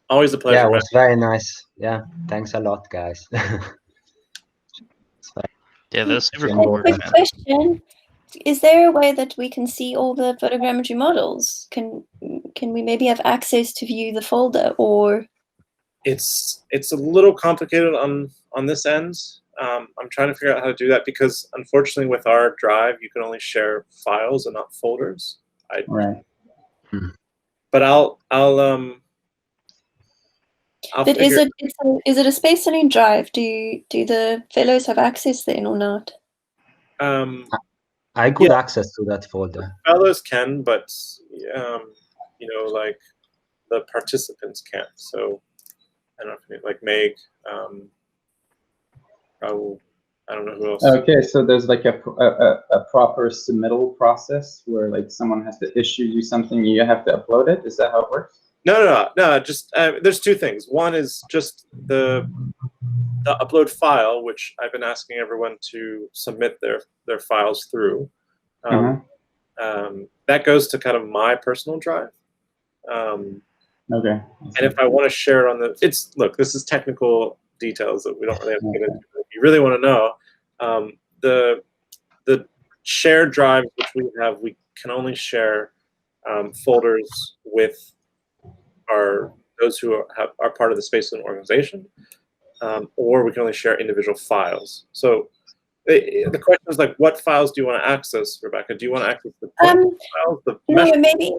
Always a pleasure. Yeah, it was very nice. Yeah, thanks a lot, guys. Yeah, that's super cool. Quick question: is there a way that we can see all the photogrammetry models? Can we maybe have access to view the folder, or? It's a little complicated on this end. I'm trying to figure out how to do that, because unfortunately with our drive you can only share files and not folders. Right. But I'll but is it a Space Saloon drive? Do the fellows have access then or not? I could access to that folder. Fellows can, but you know, like the participants can't. So I don't know, like Meg, I don't know who else. Okay, so there's like a proper submittal process where like someone has to issue you something, you have to upload it. Is that how it works? No. Just there's two things. One is just the upload file, which I've been asking everyone to submit their files through. That goes to kind of my personal drive. Okay. And if I want to share it on look, this is technical details that we don't really have to get into. If you really want to know, the shared drives which we have, we can only share folders with those who are part of the Space Saloon organization, or we can only share individual files. So the question is, like, what files do you want to access, Rebecca? Do you want to access the files? No,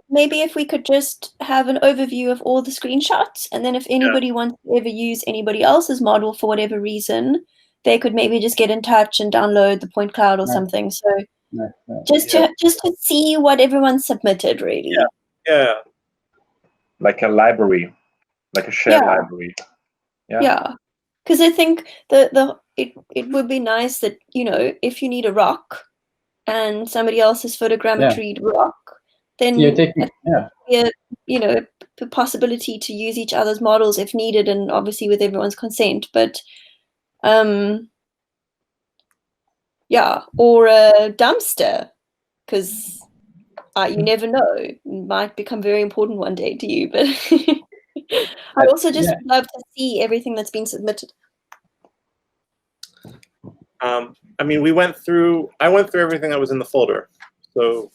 maybe if we could just have an overview of all the screenshots, and then if anybody wants to ever use anybody else's model for whatever reason, they could maybe just get in touch and download the point cloud or something. So just to see what everyone submitted, really. Yeah. Like a library, like a shared library. Yeah. Because I think it would be nice that, you know, if you need a rock and somebody else has photogrammetried rock, then you know, the possibility to use each other's models if needed, and obviously with everyone's consent. But yeah, or a dumpster, because you never know, it might become very important one day to you. But I also just would love to see everything that's been submitted. I mean, I went through everything that was in the folder. So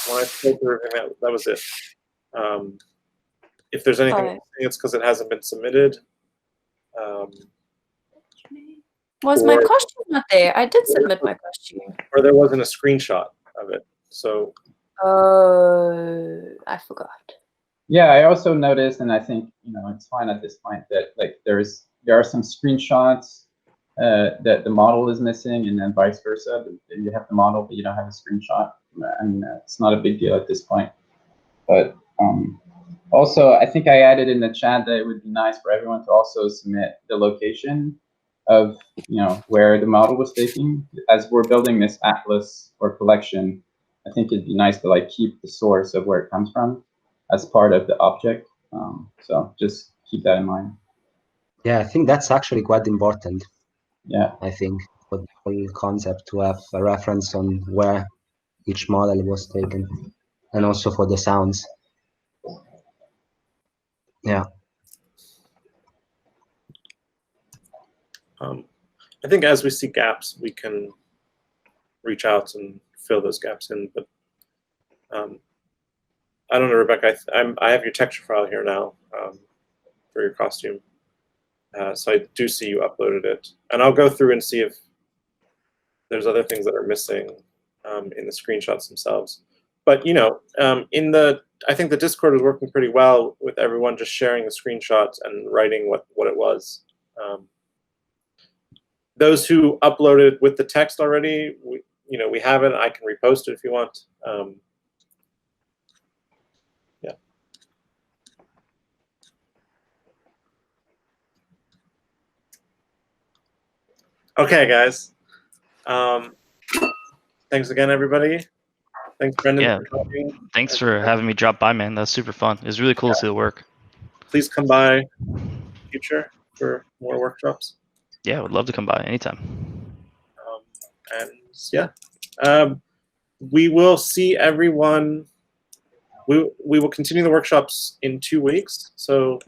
when I scrolled through everything, that was it. If there's anything, it's because it hasn't been submitted. Was my costume not there? I did submit my costume. Or there wasn't a screenshot of it. So. I forgot. Yeah, I also noticed, and I think, you know, it's fine at this point, that like there are some screenshots that the model is missing, and then vice versa. You have the model, but you don't have a screenshot. I mean, it's not a big deal at this point. But also, I think I added in the chat that it would be nice for everyone to also submit the location of, you know, where the model was taken. As we're building this atlas or collection, I think it'd be nice to like keep the source of where it comes from. as part of the object. So just keep that in mind. Yeah, I think that's actually quite important. Yeah, I think for the whole concept to have a reference on where each model was taken, and also for the sounds. Yeah. I think as we see gaps, we can reach out and fill those gaps in. But I don't know, Rebecca. I have your texture file here now for your costume, so I do see you uploaded it, and I'll go through and see if there's other things that are missing in the screenshots themselves. But you know, I think the Discord was working pretty well with everyone just sharing the screenshots and writing what it was. Those who uploaded with the text already, we have it. I can repost it if you want. Yeah. Okay, guys. Thanks again, everybody. Thanks, Brendan. Yeah. For talking. Thanks for having me drop by, man. That's super fun. It was really cool to see the work. Please come by in the future for more workshops. Yeah, I would love to come by anytime. And yeah, we will see everyone. We will continue the workshops in 2 weeks. So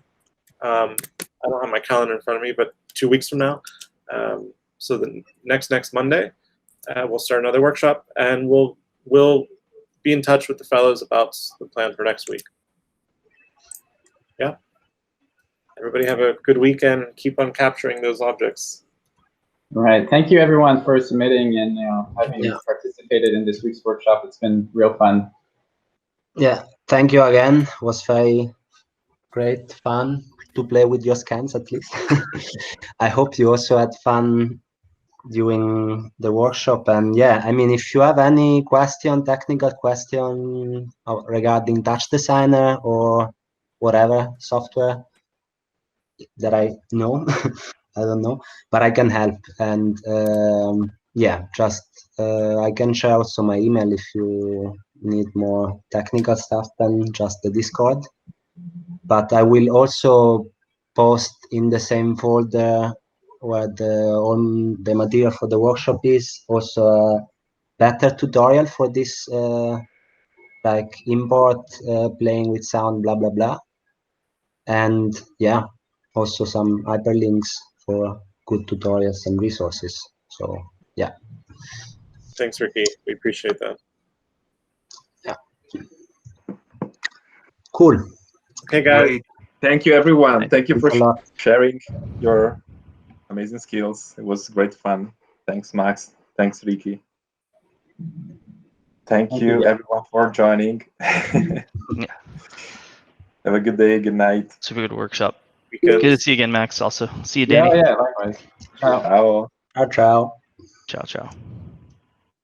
I don't have my calendar in front of me, but 2 weeks from now. So the next Monday, we'll start another workshop, and we'll be in touch with the fellows about the plan for next week. Yeah. Everybody have a good weekend. Keep on capturing those objects. All right. Thank you, everyone, for submitting and having participated in this week's workshop. It's been real fun. Yeah. Thank you again. It was very great fun to play with your scans, at least. I hope you also had fun during the workshop. And yeah, I mean, if you have any technical question regarding Touch Designer or whatever software that I know, I don't know, but I can help. And yeah, just I can share also my email if you need more technical stuff than just the Discord. But I will also post in the same folder where all the material for the workshop is, also a better tutorial for this like import, playing with sound, blah blah blah. And yeah, also some hyperlinks for good tutorials and resources. So yeah. Thanks, Ricky. We appreciate that. Yeah. Cool. Okay, guys. Great. Thank you, everyone. Thank you for Thanks a lot. sharing your amazing skills. It was great fun. Thanks, Max. Thanks, Ricky. Thank you, everyone, for joining. Yeah. Have a good day. Good night. Super good workshop. Good to see you again, Max. Also, see you, Danny. Yeah, likewise. Ciao. Ciao. Ciao, ciao. Ciao, ciao.